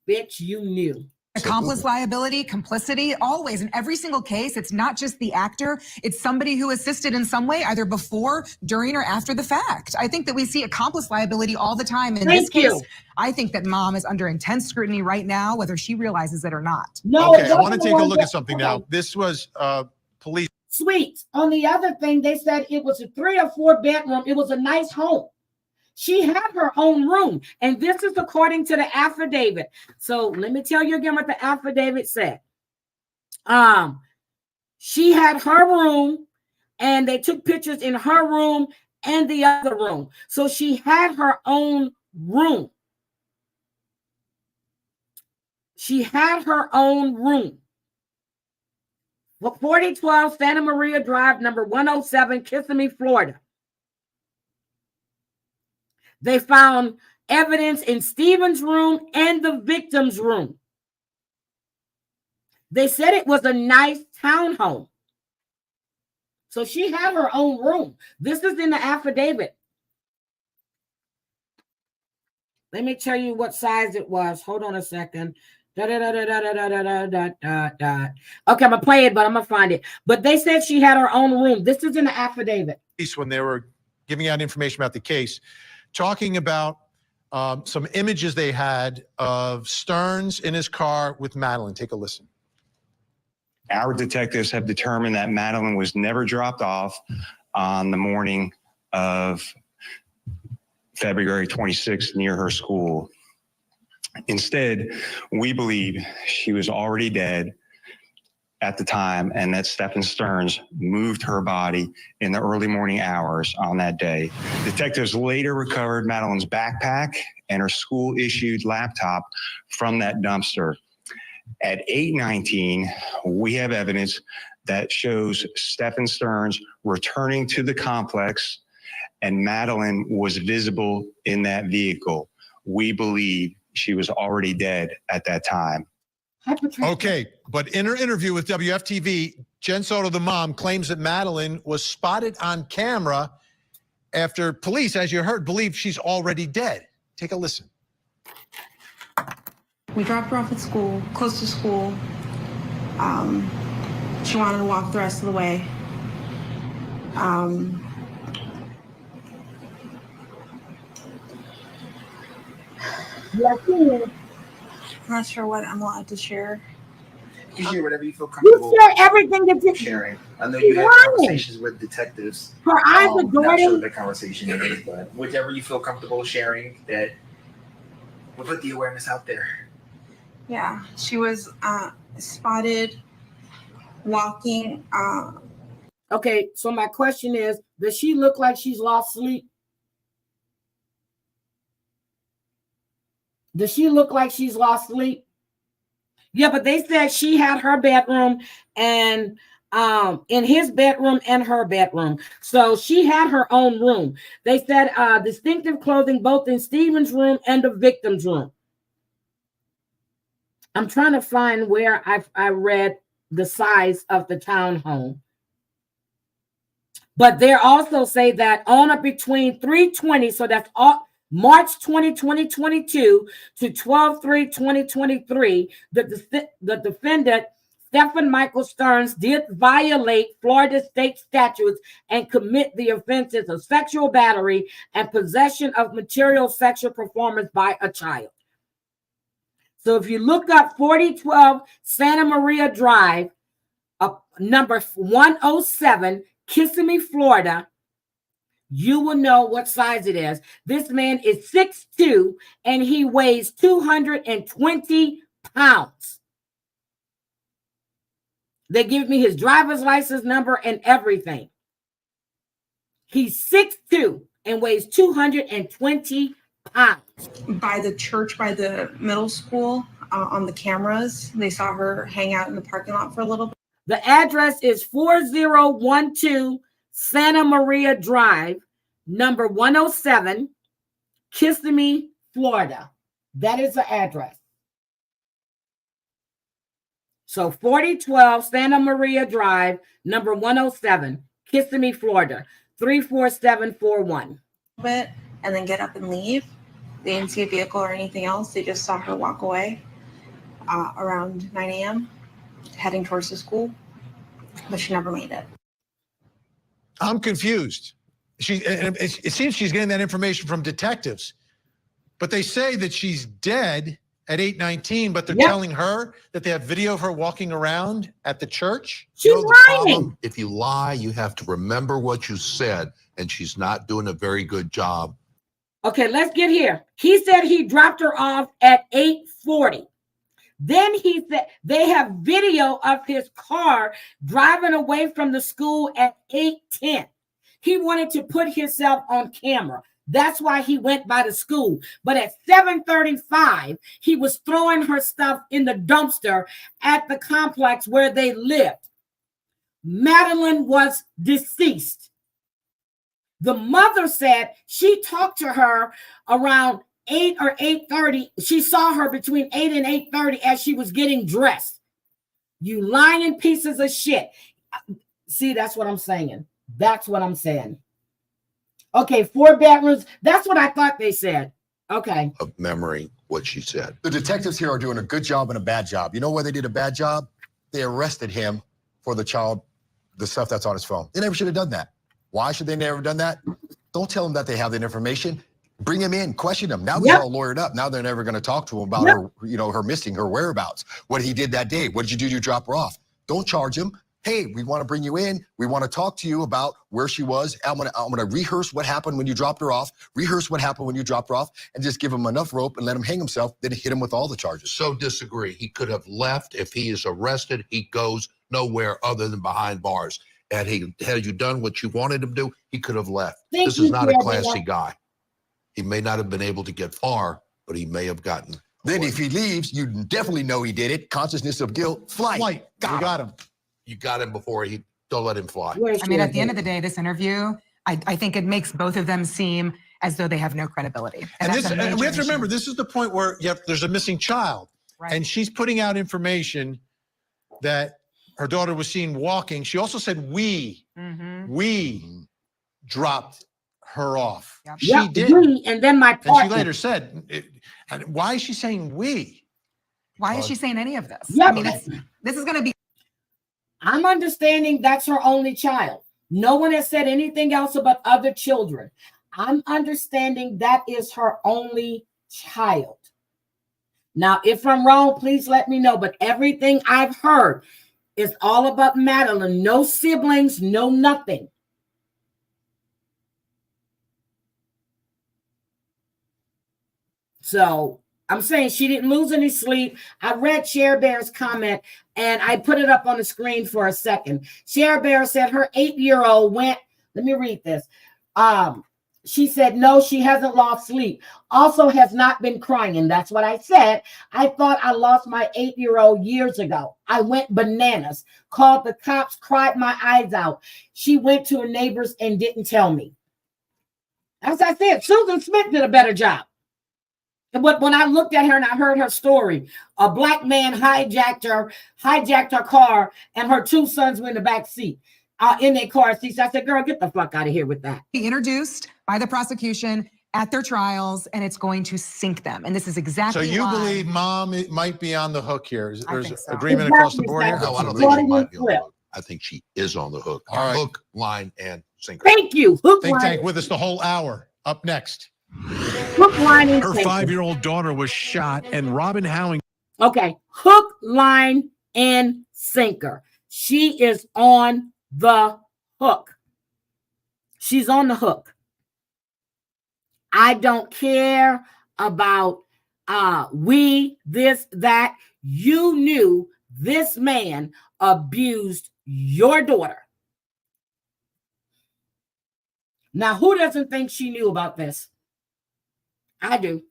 Bitch, you knew. Accomplice liability, complicity, always in every single case. It's not just the actor. It's somebody who assisted in some way, either before, during, or after the fact. I think that we see accomplice liability all the time. In this case, I think that mom is under intense scrutiny right now, whether she realizes it or not. No, okay, I want to take a look at something now. This was police. Sweet. On the other thing, they said it was a 3 or 4 bedroom. It was a nice home. She had her own room, and this is according to the affidavit. So let me tell you again what the affidavit said. She had her room, and they took pictures in her room and the other room. So she had her own room. She had her own room. 4012 Santa Maria Drive, number 107, Kissimmee, Florida. They found evidence in Stephen's room and the victim's room. They said it was a nice townhome. So she had her own room. This is in the affidavit. Let me tell you what size it was. Hold on a second. Okay, I'm going to play it, but I'm going to find it. But they said she had her own room. This is in the affidavit. When they were giving out information about the case, talking about some images they had of Stearns in his car with Madeline. Take a listen. Our detectives have determined that Madeline was never dropped off on the morning of February 26th near her school. Instead, we believe she was already dead at the time, and that Stephen Stearns moved her body in the early morning hours on that day. Detectives later recovered Madeline's backpack and her school-issued laptop from that dumpster. At 8:19, we have evidence that shows Stephen Stearns returning to the complex, and Madeline was visible in that vehicle. We believe she was already dead at that time. Okay, but in her interview with WFTV, Jen Soto, the mom, claims that Madeline was spotted on camera after police, as you heard, believe she's already dead. Take a listen. We dropped her off at school, close to school. She wanted to walk the rest of the way. I'm not sure what I'm allowed to share. You share whatever you feel comfortable. You share everything that you sharing. I know you have conversations with detectives. Her eyes are not sure darting. the conversation is, but whichever you feel comfortable sharing, that we'll put the awareness out there. Yeah, she was spotted walking. Okay, so my question is, does she look like she's lost sleep? Does she look like she's lost sleep? Yeah, but they said she had her bedroom and in his bedroom and her bedroom. So she had her own room. They said distinctive clothing both in Stephen's room and the victim's room. I'm trying to find where I read the size of the townhome. But they also say that on or between 3/20, so that's all, March 20, 2022 to 12/3, 2023, the defendant Stephen Michael Stearns did violate Florida state statutes and commit the offenses of sexual battery and possession of material sexual performance by a child. So if you look up 4012 Santa Maria Drive, number 107, Kissimmee, Florida, you will know what size it is. This man is 6'2", and he weighs 220 pounds. They give me his driver's license number and everything. He's 6'2" and weighs 220 pounds. By the church, by the middle school, on the cameras, they saw her hang out in the parking lot for a little bit. The address is 4012 Santa Maria Drive, number 107, Kissimmee, Florida. That is the address. So 4012 Santa Maria Drive, number 107, Kissimmee, Florida, 34741. And then get up and leave. They didn't see a vehicle or anything else. They just saw her walk away around 9 a.m. heading towards the school, but she never made it. I'm confused. It seems she's getting that information from detectives, but they say that she's dead at 8:19, but they're telling her that they have video of her walking around at the church. She's lying. If you lie, you have to remember what you said, and she's not doing a very good job. Okay, let's get here. He said he dropped her off at 8:40. Then he said they have video of his car driving away from the school at 8:10. He wanted to put himself on camera. That's why he went by the school. But at 7:35, he was throwing her stuff in the dumpster at the complex where they lived. Madeline was deceased. The mother said she talked to her around 8 or 8:30. She saw her between 8 and 8:30 as she was getting dressed. You lying pieces of shit. See, that's what I'm saying. That's what I'm saying. Okay, 4 bedrooms. That's what I thought they said. Okay. Of memory, what she said. The detectives here are doing a good job and a bad job. You know why they did a bad job? They arrested him for the stuff that's on his phone. They never should have done that. Why should they never have done that? Don't tell them that they have that information. Bring him in, question him. Now they're all lawyered up. Now they're never going to talk to him about her, her missing, her whereabouts, what he did that day. What did you do to drop her off? Don't charge him. Hey, we want to bring you in. We want to talk to you about where she was. I'm gonna rehearse what happened when you dropped her off. Rehearse what happened when you dropped her off, and just give him enough rope and let him hang himself. Then hit him with all the charges. So disagree. He could have left. If he is arrested, he goes nowhere other than behind bars. Had you done what you wanted him to do, he could have left. This is not a classy guy. He may not have been able to get far, but he may have gotten. Then if he leaves, you definitely know he did it. Consciousness of guilt. Flight. Got him. You got him before don't let him fly. I mean, at the end of the day, this interview, I think it makes both of them seem as though they have no credibility. And we have to remember, this is the point where there's a missing child. Right. And she's putting out information that her daughter was seen walking. She also said we dropped her off. Yep. She did. And then my partner. And she later said, why is she saying we? Why is she saying any of this? Yeah, I mean, this is going to be. I'm understanding that's her only child. No one has said anything else about other children. I'm understanding that is her only child. Now, if I'm wrong, please let me know. But everything I've heard is all about Madeline. No siblings, no nothing. So I'm saying she didn't lose any sleep. I read Cher Bear's comment and I put it up on the screen for a second. Cher Bear said her 8-year-old went, let me read this. She said, no, she hasn't lost sleep. Also has not been crying. That's what I said. I thought I lost my 8-year-old years ago. I went bananas, called the cops, cried my eyes out. She went to her neighbors and didn't tell me. As I said, Susan Smith did a better job. But when I looked at her and I heard her story, a black man hijacked her car, and her 2 sons were in the back seat, in their car seats. I said, girl, get the fuck out of here with that. Be introduced by the prosecution at their trials, and it's going to sink them. And this is So exactly you why. believe mom might be on the hook here? I There's think so. agreement across the board here? No, I don't Recording think she might be on the clip. hook. I think she is on the hook. All right. Hook, line, and sinker. Thank you. Hook, Think line, tank with us the whole hour. Up next. hook, line, and Her sinker. 5-year-old daughter was shot, and Robin Howing. Okay, hook, line, and sinker. She is on the hook. She's on the hook. I don't care about this, that. You knew this man abused your daughter. Now, who doesn't think she knew about this? I do.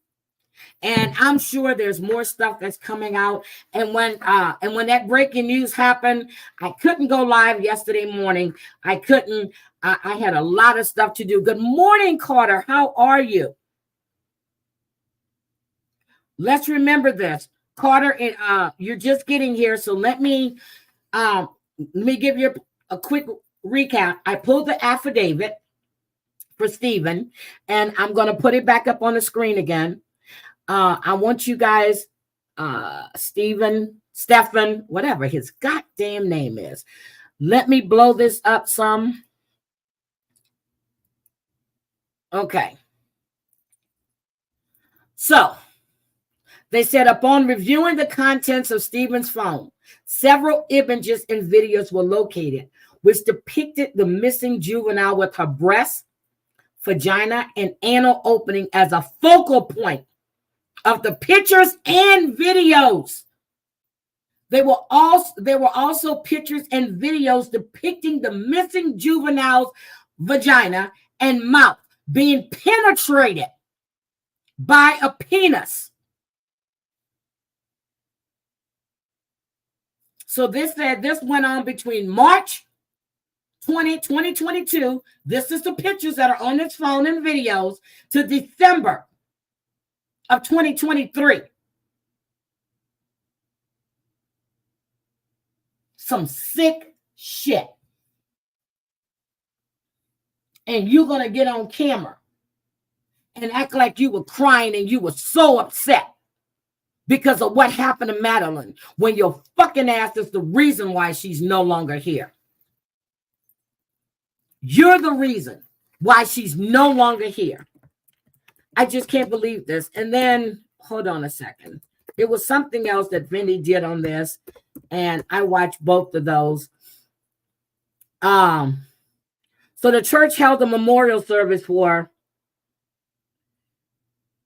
And I'm sure there's more stuff that's coming out. And when that breaking news happened, I couldn't go live yesterday morning. I couldn't. I had a lot of stuff to do. Good morning, Carter. How are you? Let's remember this, Carter. You're just getting here, so let me give you a quick recap. I pulled the affidavit for Stephen, and I'm going to put it back up on the screen again. I want you guys, Stephen, whatever his goddamn name is. Let me blow this up some. Okay. So they said upon reviewing the contents of Stephen's phone, several images and videos were located, which depicted the missing juvenile with her breast, vagina, and anal opening as a focal point of the pictures and videos. There were also pictures and videos depicting the missing juvenile's vagina and mouth being penetrated by a penis. So this went on between March 2022. This is the pictures that are on his phone and videos, to December of 2023. Some sick shit. And you're going to get on camera and act like you were crying and you were so upset because of what happened to Madeline, when your fucking ass is the reason why she's no longer here. You're the reason why she's no longer here. I just can't believe this. And then, hold on a second. It was something else that Vinny did on this, and I watched both of those. So the church held a memorial service for,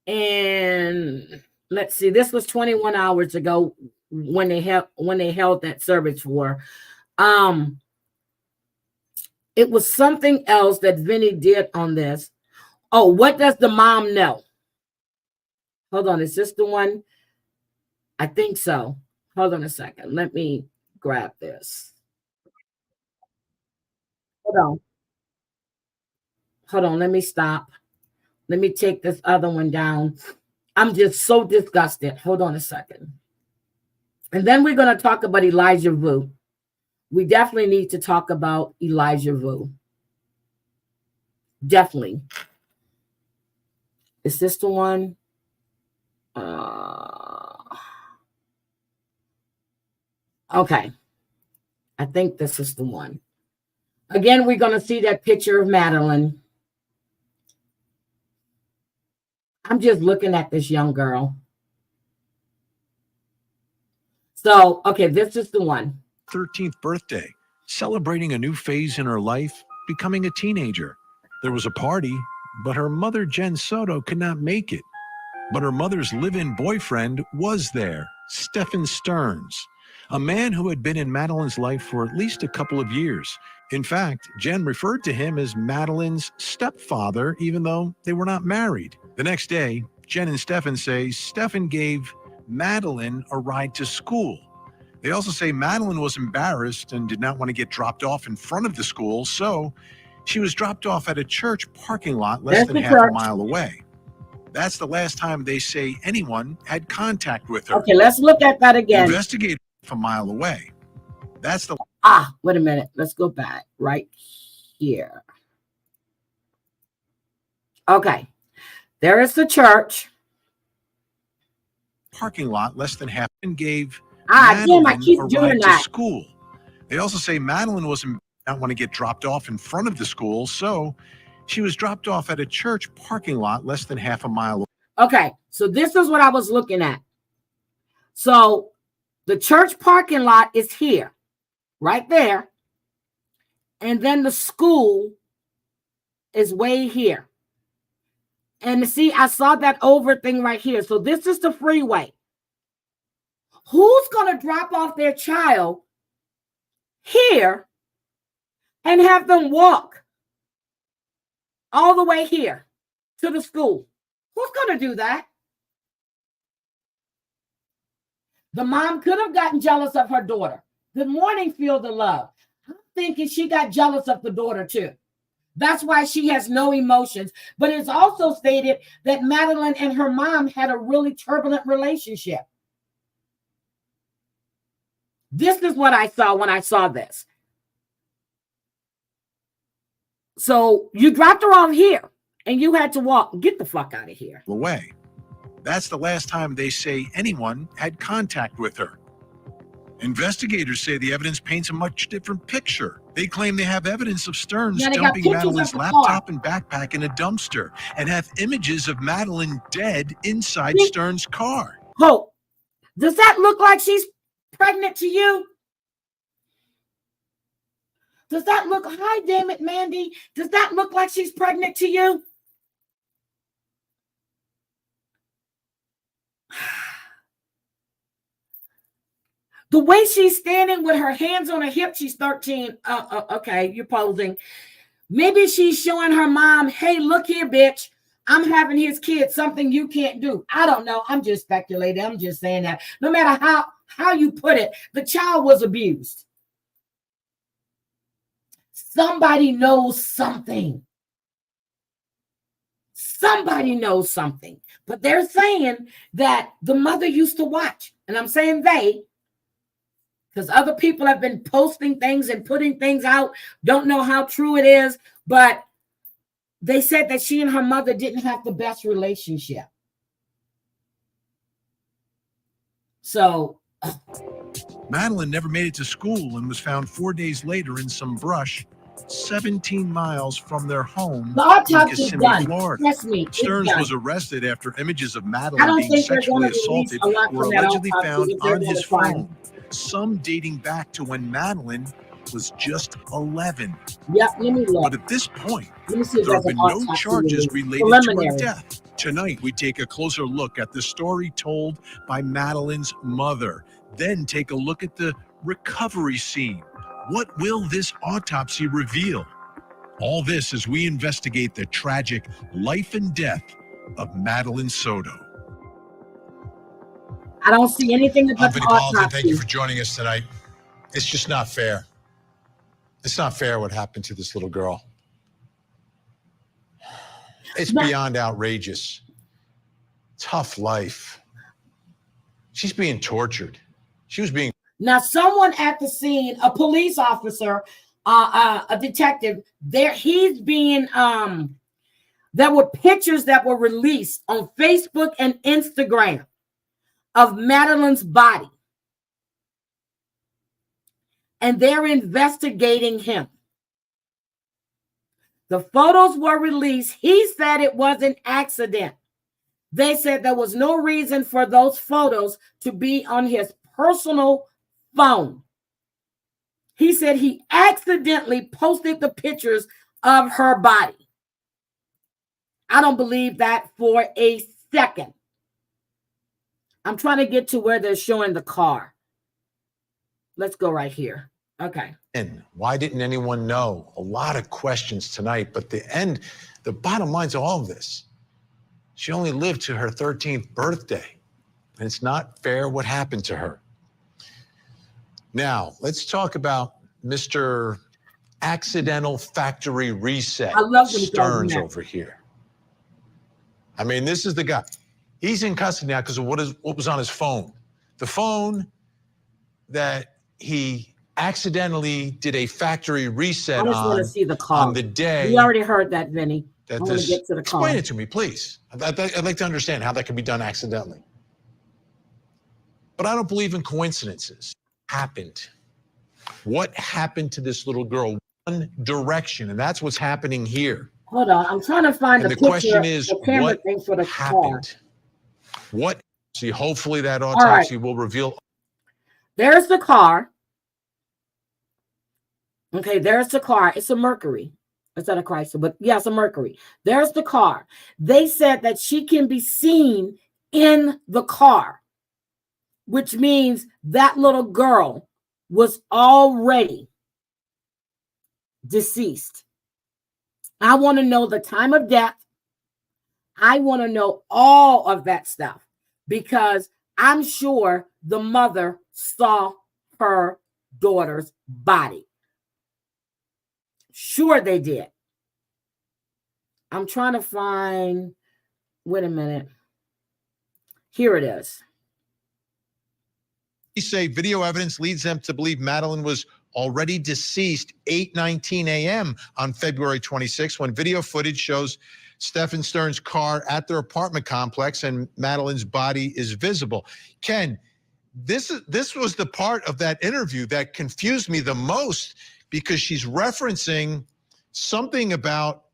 and let's see, this was 21 hours ago when they held that service for. It was something else that Vinny did on this. Oh, what does the mom know? Hold on, is this the one? I think so. Hold on a second. Let me grab this. Hold on, let me stop. Let me take this other one down. I'm just so disgusted. Hold on a second. And then we're going to talk about Elijah Vu. We definitely need to talk about Elijah Vu. Definitely. Is this the one? Okay. I think this is the one. Again, we're going to see that picture of Madeline. I'm just looking at this young girl. So, okay, this is the one. 13th birthday, celebrating a new phase in her life, becoming a teenager. There was a party, but her mother, Jen Soto, could not make it. But her mother's live-in boyfriend was there, Stephen Stearns, a man who had been in Madeline's life for at least a couple of years. In fact, Jen referred to him as Madeline's stepfather, even though they were not married. The next day, Jen and Stephen say Stephen gave Madeline a ride to school. They also say Madeline was embarrassed and did not want to get dropped off in front of the school, so she was dropped off at a church parking lot less than half a mile away. That's the last time they say anyone had contact with her. Okay, let's look at that again. Investigated a mile away. That's the... Wait a minute. Let's go back right here. Okay. There is the church. Parking lot less than half and gave Damn, I Madeline keep a doing ride to that. school. They also say Madeline not want to get dropped off in front of the school, so she was dropped off at a church parking lot less than half a mile away. Okay, so this is what I was looking at. So the church parking lot is here, right there. And then the school is way here. And see, I saw that over thing right here. So this is the freeway. Who's going to drop off their child here and have them walk all the way here to the school? Who's going to do that? The mom could have gotten jealous of her daughter. Good morning, Feel the Love. I'm thinking she got jealous of the daughter too. That's why she has no emotions. But it's also stated that Madeline and her mom had a really turbulent relationship. This is what I saw when I saw this. So you dropped her off here and you had to walk. Get the fuck out of here. Away. That's the last time they say anyone had contact with her. Investigators say the evidence paints a much different picture. They claim they have evidence of Stearns dumping Madeline's laptop and backpack in a dumpster and have images of Madeline dead inside Stearns' car. Hope, does that look like she's pregnant to you? Does that look, hi, damn it, Mandy. Does that look like she's pregnant to you? The way she's standing with her hands on her hip, she's 13. Okay, you're posing. Maybe she's showing her mom, hey, look here, bitch. I'm having his kid, something you can't do. I don't know. I'm just speculating. I'm just saying that. No matter how you put it, the child was abused. Somebody knows something. Somebody knows something. But they're saying that the mother used to watch. And I'm saying they, because other people have been posting things and putting things out. Don't know how true it is, but they said that she and her mother didn't have the best relationship. So Madeline never made it to school and was found 4 days later in some brush 17 miles from their home in Kissimmee, Florida. Trust me, Stearns was arrested after images of Madeline being sexually assaulted were allegedly found on his phone, some dating back to when Madeline was just 11. Yep, let me look. But at this point, There have been no charges related to her death. Tonight, we take a closer look at the story told by Madeline's mother, then take a look at the recovery scene. What will this autopsy reveal? All this as we investigate the tragic life and death of Madeline Soto. I don't see anything about the autopsy. Thank you for joining us tonight. It's just not fair. It's not fair what happened to this little girl. It's beyond outrageous. Tough life. She's being tortured. She was being. Now, someone at the scene, a police officer, a detective, he's being, there were pictures that were released on Facebook and Instagram of Madeline's body. And they're investigating him. The photos were released. He said it was an accident. They said there was no reason for those photos to be on his personal phone. He said he accidentally posted the pictures of her body. I don't believe that for a second. I'm trying to get to where they're showing the car. Let's go right here. Okay. And why didn't anyone know? A lot of questions tonight, but the bottom line to all of this, she only lived to her 13th birthday, and it's not fair what happened to her. Now, let's talk about Mr. Accidental Factory Reset. I love Stearns over here. I mean, this is the guy. He's in custody now because of what was on his phone. The phone that he accidentally did a factory reset I just want to see the car. on the day. We already heard that, Vinny. that I want to this, get to the explain car. it to me, please. I'd like to understand how that can be done accidentally. But I don't believe in coincidences. Happened. What happened to this little girl? One direction, and that's what's happening here. Hold on, I'm trying to find And the the question picture, is, the camera what thing for the car. happened? What? See, hopefully that right. autopsy will reveal. There's the car. Okay, there's the car. It's a Mercury. It's not a Chrysler, but yeah, it's a Mercury. There's the car. They said that she can be seen in the car, which means that little girl was already deceased. I want to know the time of death. I want to know all of that stuff because I'm sure the mother saw her daughter's body. Sure they did. I'm trying to find, wait a minute. Here it is. They say video evidence leads them to believe Madeline was already deceased 8:19 a.m. on February 26 when video footage shows Stephen Stern's car at their apartment complex and Madeline's body is visible. Ken, this was the part of that interview that confused me the most because she's referencing something about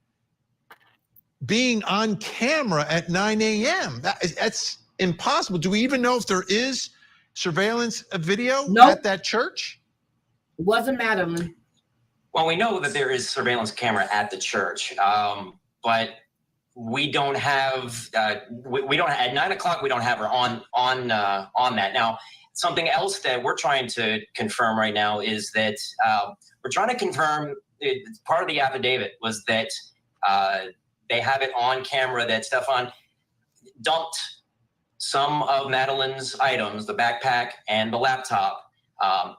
being on camera at 9 a.m. That's impossible. Do we even know if there is surveillance video at that church? It wasn't Madeline. Well, we know that there is surveillance camera at the church, but we don't have. We don't at 9 o'clock. We don't have her on that. Now, something else that we're trying to confirm right now is that we're trying to confirm. Part of the affidavit was that they have it on camera that Stefan dumped some of Madeline's items, the backpack and the laptop,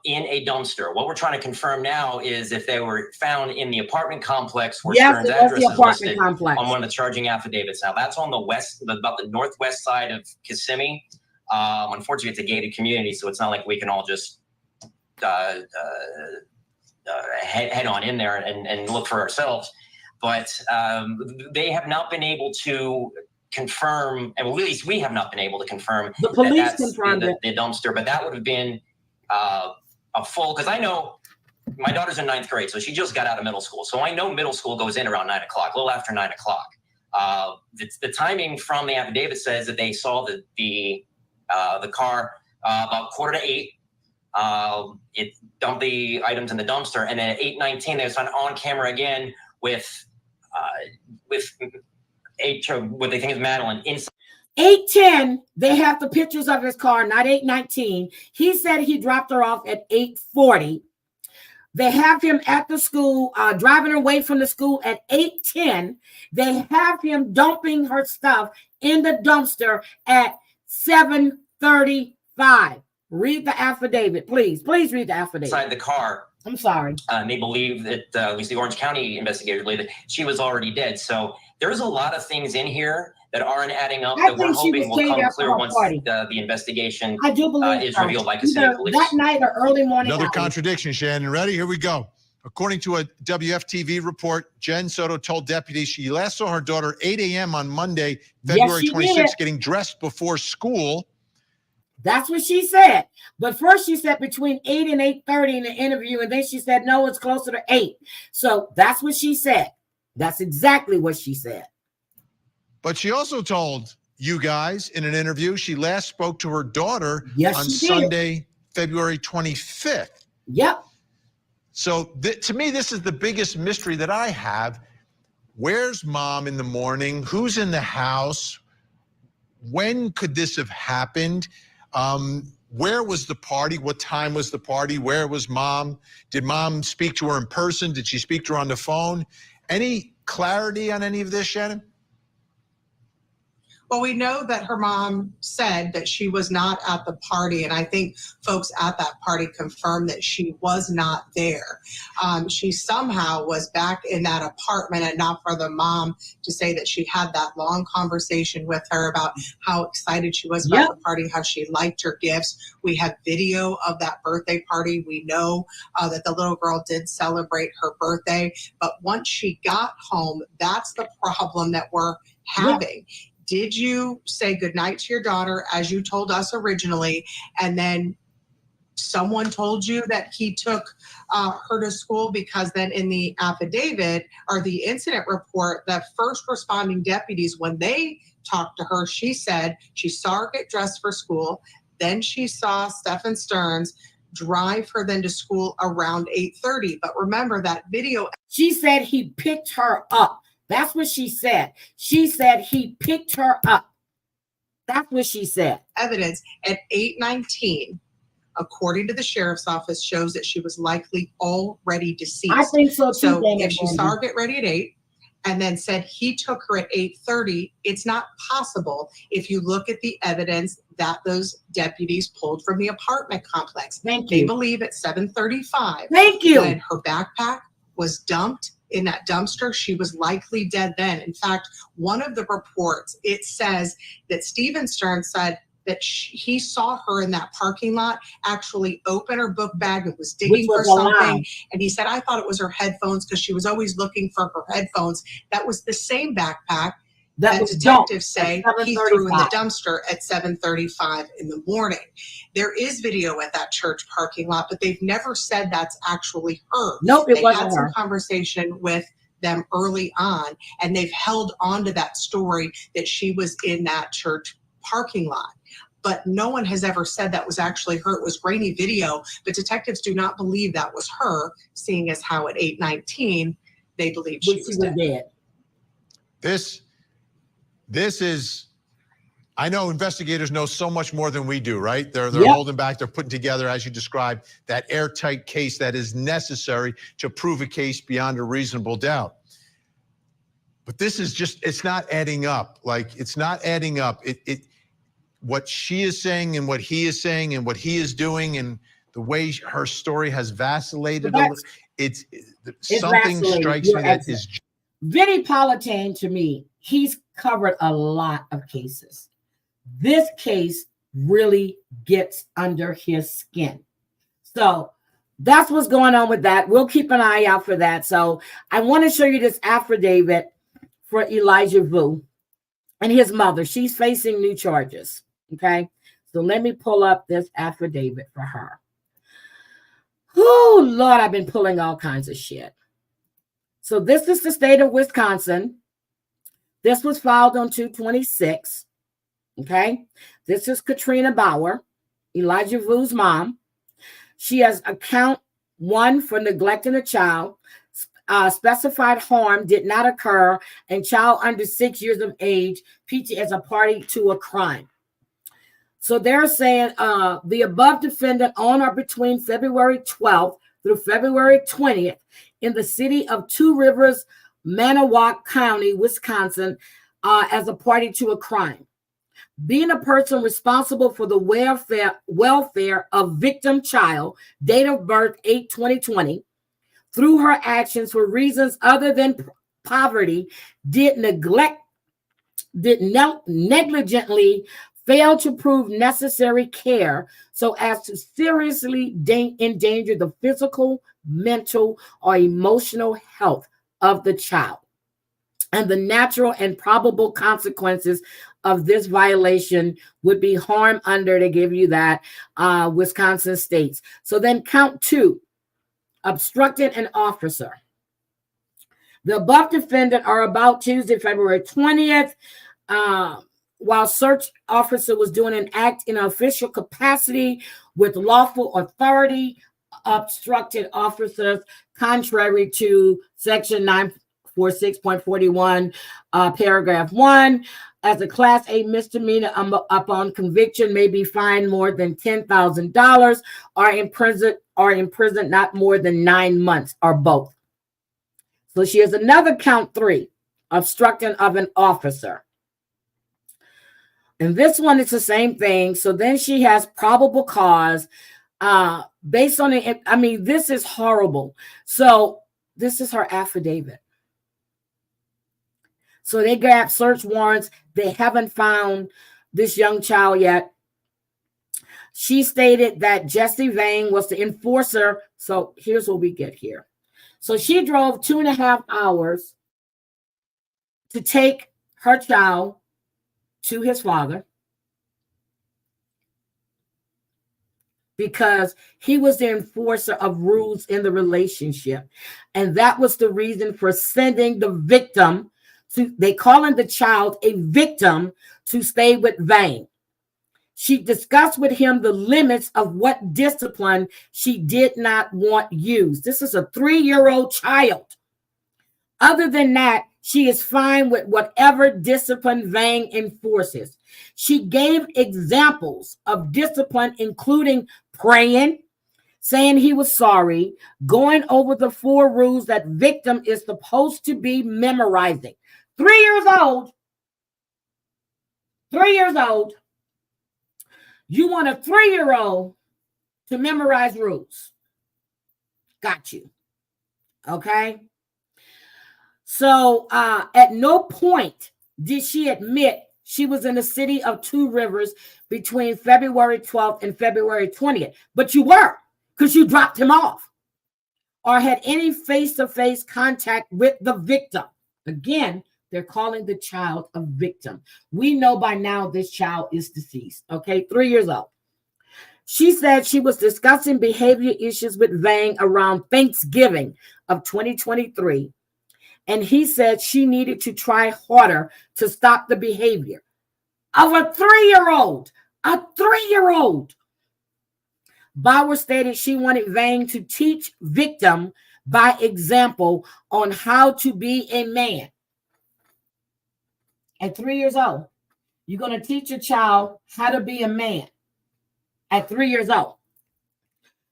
in a dumpster. What we're trying to confirm now is if they were found in the apartment complex where Stern's address is listed on one of the charging affidavits. Now that's on the west, about the northwest side of Kissimmee. Unfortunately, it's a gated community, so it's not like we can all just head on in there and look for ourselves. But they have not been able to confirm, and at least we have not been able to confirm the police that that's confirmed the dumpster, but that would have been a full, because I know my daughter's in 9th grade, so she just got out of middle school. So I know middle school goes in around 9 o'clock, a little after 9 o'clock. The timing from the affidavit says that they saw the car about 7:45. It dumped the items in the dumpster, and then at 8:19 they was on camera again with what they think is Madeline inside. 8:10, they have the pictures of his car, not 8:19. He said he dropped her off at 8:40. They have him at the school, driving away from the school at 8:10. They have him dumping her stuff in the dumpster at 7:35. Read the affidavit, please. Please read the affidavit. Inside the car. I'm sorry. They believe that, at least the Orange County investigators believe that she was already dead. So there's a lot of things in here that aren't adding up that we're hoping will come clear once the investigation is revealed by Kissimmee Police. That night or early morning. Another contradiction, Shannon. Ready? Here we go. According to a WFTV report, Jen Soto told deputies she last saw her daughter 8 a.m. on Monday, February 26th, getting dressed before school. That's what she said. But first she said between 8 and 8:30 in the interview, and then she said, no, it's closer to 8. So that's what she said. That's exactly what she said. But she also told you guys in an interview she last spoke to her daughter on Sunday, February 25th. Yep. So to me, this is the biggest mystery that I have. Where's mom in the morning? Who's in the house? When could this have happened? Where was the party? What time was the party? Where was mom? Did mom speak to her in person? Did she speak to her on the phone? Any clarity on any of this, Shannon? Well, we know that her mom said that she was not at the party, and I think folks at that party confirmed that she was not there. She somehow was back in that apartment, and not for the mom to say that she had that long conversation with her about how excited she was about the party, how she liked her gifts. We have video of that birthday party. We know that the little girl did celebrate her birthday, but once she got home, that's the problem that we're having. Did you say goodnight to your daughter as you told us originally, and then someone told you that he took her to school? Because then in the affidavit or the incident report, the first responding deputies, when they talked to her, she said she saw her get dressed for school. Then she saw Stephen Stearns drive her then to school around 8:30. But remember that video. She said he picked her up. That's what she said. She said he picked her up. That's what she said. Evidence at 8:19, according to the sheriff's office, shows that she was likely already deceased. I think so too. So if she saw her get ready at 8 and then said he took her at 8:30, it's not possible if you look at the evidence that those deputies pulled from the apartment complex. Thank you. They believe at 7:35. Thank you. When her backpack was dumped in that dumpster, she was likely dead then. In fact, one of the reports, it says that Stephen Stearns said that he saw her in that parking lot actually open her book bag and was digging for something. And he said, I thought it was her headphones because she was always looking for her headphones. That was the same backpack that detectives say he threw in the dumpster at 7:35 in the morning. There is video at that church parking lot, but they've never said that's actually her. Nope, it wasn't her. They had some conversation with them early on, and they've held on to that story that she was in that church parking lot. But no one has ever said that was actually her. It was grainy video, but detectives do not believe that was her, seeing as how at 8:19 they believe she was dead. This is, I know investigators know so much more than we do, right? They're holding back, they're putting together, as you described, that airtight case that is necessary to prove a case beyond a reasonable doubt. But this is just, it's not adding up. Like, it's not adding up. What she is saying and what he is saying and what he is doing and the way her story has vacillated, it's something strikes me that is. Vinnie Politan, to me, he's covered a lot of cases. This case really gets under his skin. So that's what's going on with that. We'll keep an eye out for that. So I want to show you this affidavit for Elijah Vu and his mother. She's facing new charges. Okay. So let me pull up this affidavit for her. Oh, Lord, I've been pulling all kinds of shit. So this is the state of Wisconsin. This was filed on 2/26. Okay. This is Katrina Bauer, Elijah Vu's mom. She has account 1 for neglecting a child. Specified harm did not occur, and child under 6 years of age, PT as a party to a crime. So they're saying the above defendant on or between February 12th through February 20th in the city of Two Rivers, Manawak County, Wisconsin, as a party to a crime. Being a person responsible for the welfare of victim child, date of birth 8/2020, through her actions for reasons other than poverty, did negligently fail to prove necessary care so as to seriously endanger the physical, mental, or emotional health of the child. And the natural and probable consequences of this violation would be harm under, to give you that, Wisconsin states. So then count 2, obstructing an officer. The above defendant are about Tuesday, February 20th, while search officer was doing an act in official capacity with lawful authority, obstructed officers contrary to section 946.41, paragraph 1, as a class A misdemeanor upon conviction may be fined more than $10,000 or imprisoned not more than 9 months or both. So she has another count 3, obstructing of an officer. And this one is the same thing. So then she has probable cause based on it. I mean, this is horrible. So this is her affidavit. So they grabbed search warrants. They haven't found this young child yet. She stated that Jesse Vang was the enforcer. So here's what we get here. So she drove 2.5 hours to take her child to his father because he was the enforcer of rules in the relationship. And that was the reason for sending the victim to, they calling the child a victim, to stay with Vang. She discussed with him the limits of what discipline she did not want used. This is a 3-year-old child. Other than that, she is fine with whatever discipline Vang enforces. She gave examples of discipline, including praying, saying he was sorry, going over the 4 rules that victim is supposed to be memorizing. 3 years old. 3 years old. You want a 3-year-old to memorize rules. Got you. Okay. So at no point did she admit she was in the city of Two Rivers between February 12th and February 20th. But you were, because you dropped him off or had any face-to-face contact with the victim. Again, they're calling the child a victim. We know by now this child is deceased, okay? 3 years old. She said she was discussing behavior issues with Vang around Thanksgiving of 2023. And he said she needed to try harder to stop the behavior of a 3-year-old. A 3-year-old. Bauer stated she wanted Vang to teach victim by example on how to be a man. At 3 years old, you're going to teach a child how to be a man at 3 years old.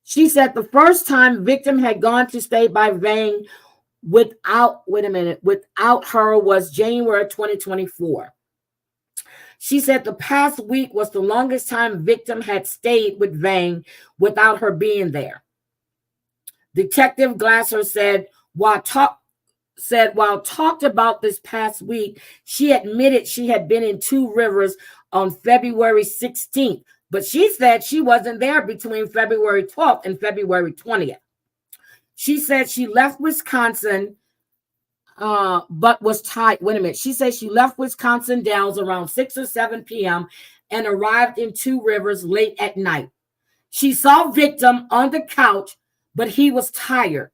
She said the first time victim had gone to stay by Vang without her was January 2024. She said the past week was the longest time victim had stayed with Vang without her being there. Detective Glasser said while talked about this past week, she admitted she had been in Two Rivers on February 16th, but she said she wasn't there between February 12th and February 20th. She said she left Wisconsin, but was tired. Wait a minute. She said she left Wisconsin Dells around 6 or 7 p.m. and arrived in Two Rivers late at night. She saw victim on the couch, but he was tired.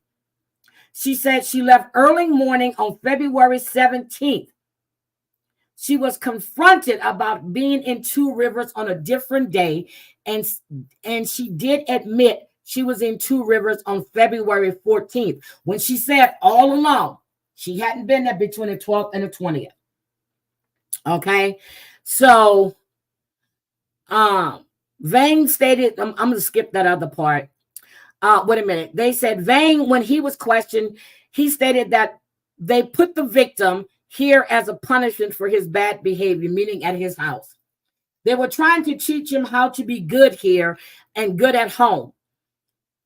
She said she left early morning on February 17th. She was confronted about being in Two Rivers on a different day, and she did admit she was in Two Rivers on February 14th, when she said all along she hadn't been there between the 12th and the 20th. Okay, so Vang stated, I'm going to skip that other part. Wait a minute. They said Vang, when he was questioned, he stated that they put the victim here as a punishment for his bad behavior, meaning at his house. They were trying to teach him how to be good here and good at home.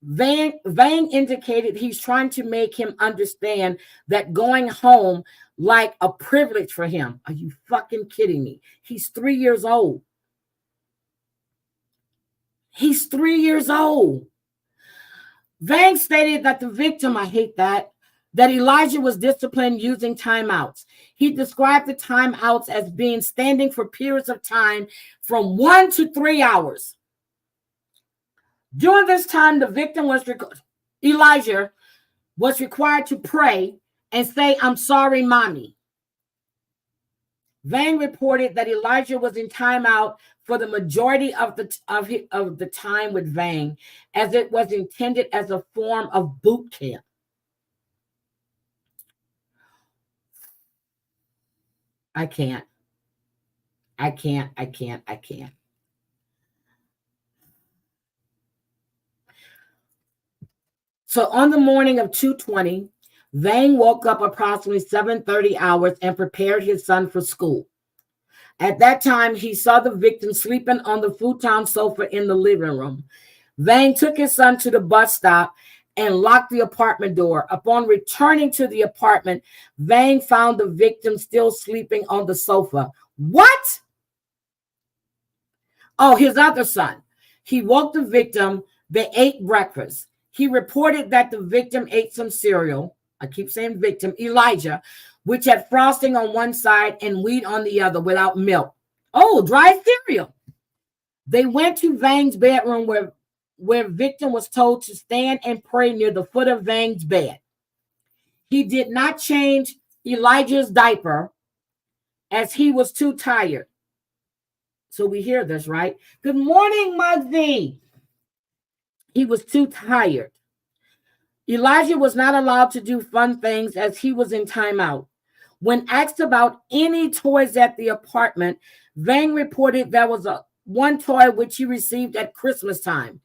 Vang indicated he's trying to make him understand that going home like a privilege for him. Are you fucking kidding me? He's 3 years old. He's 3 years old. Vang stated that the victim, I hate that Elijah was disciplined using timeouts. He described the timeouts as being standing for periods of time from 1 to 3 hours. During this time, the victim Elijah was required to pray and say, "I'm sorry, mommy." Vang reported that Elijah was in timeout for the majority of the time with Vang, as it was intended as a form of boot camp. I can't. So on the morning of 2/20, Vang woke up approximately 7:30 hours and prepared his son for school. At that time, he saw the victim sleeping on the futon sofa in the living room. Vang took his son to the bus stop and locked the apartment door. Upon returning to the apartment, Vang found the victim still sleeping on the sofa. What? Oh, his other son. He woke the victim. They ate breakfast. He reported that the victim ate some cereal. I keep saying victim, Elijah, which had frosting on one side and wheat on the other without milk. Oh, dry cereal. They went to Vang's bedroom where victim was told to stand and pray near the foot of Vang's bed. He did not change Elijah's diaper as he was too tired. So we hear this, right? Good morning, Muggsy. He was too tired. Elijah was not allowed to do fun things as he was in timeout. When asked about any toys at the apartment, Vang reported there was one toy which he received at Christmas time.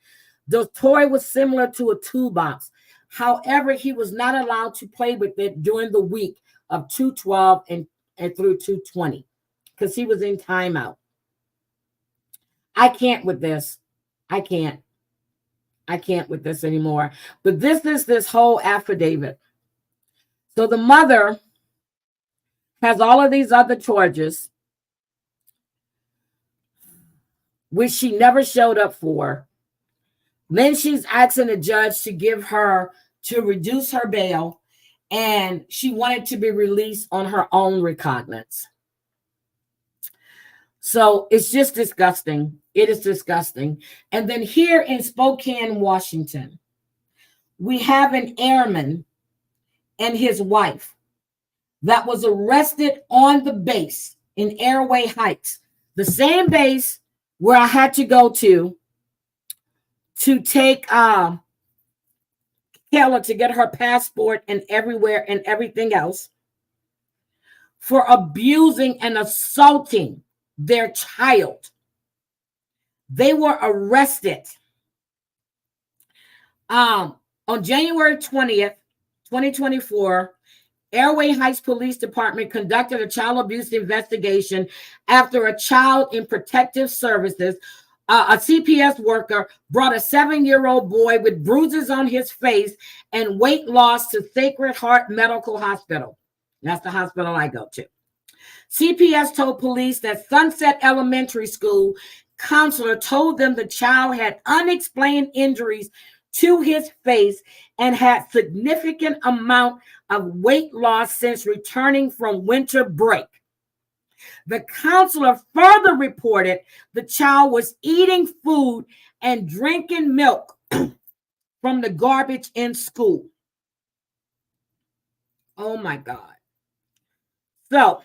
The toy was similar to a toolbox. However, he was not allowed to play with it during the week of 2/12 and through 2/20 because he was in timeout. I can't with this. I can't with this anymore. But this is this whole affidavit. So the mother has all of these other charges, which she never showed up for. Then she's asking the judge to reduce her bail, and she wanted to be released on her own recognizance. So it's just disgusting. It is disgusting. And then here in Spokane, Washington, we have an airman and his wife that was arrested on the base in Airway Heights, the same base where I had to go to take Kayla to get her passport and everywhere and everything else, for abusing and assaulting their child. They were arrested on January 20th, 2024. Airway Heights Police Department conducted a child abuse investigation after a child in protective services, a CPS worker, brought a 7-year-old boy with bruises on his face and weight loss to Sacred Heart Medical Hospital. That's the hospital I go to. CPS told police that Sunset Elementary School counselor told them the child had unexplained injuries to his face and had significant amount of weight loss since returning from winter break. The counselor further reported the child was eating food and drinking milk from the garbage in school. Oh my God. So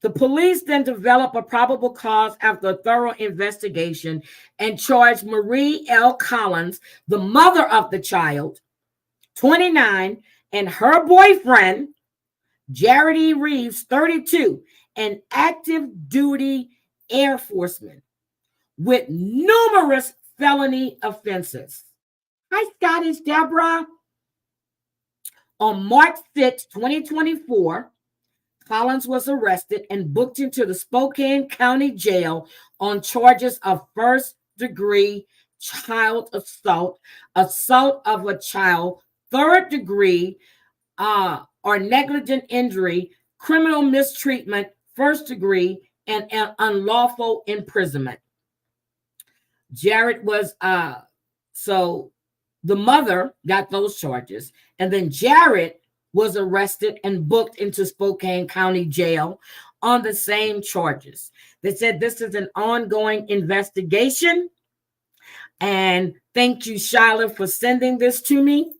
the police then developed a probable cause after a thorough investigation and charged Marie L. Collins, the mother of the child, 29, and her boyfriend, Jared E. Reeves, 32, an active duty Air Forceman with numerous felony offenses. Hi, Scottish Deborah. On March 6, 2024, Collins was arrested and booked into the Spokane County Jail on charges of first-degree child assault, assault of a child, third-degree or negligent injury, criminal mistreatment, first-degree, and unlawful imprisonment. Jared was, so the mother got those charges, and then Jared was arrested and booked into Spokane County Jail on the same charges. They said this is an ongoing investigation. And thank you, Shyla, for sending this to me.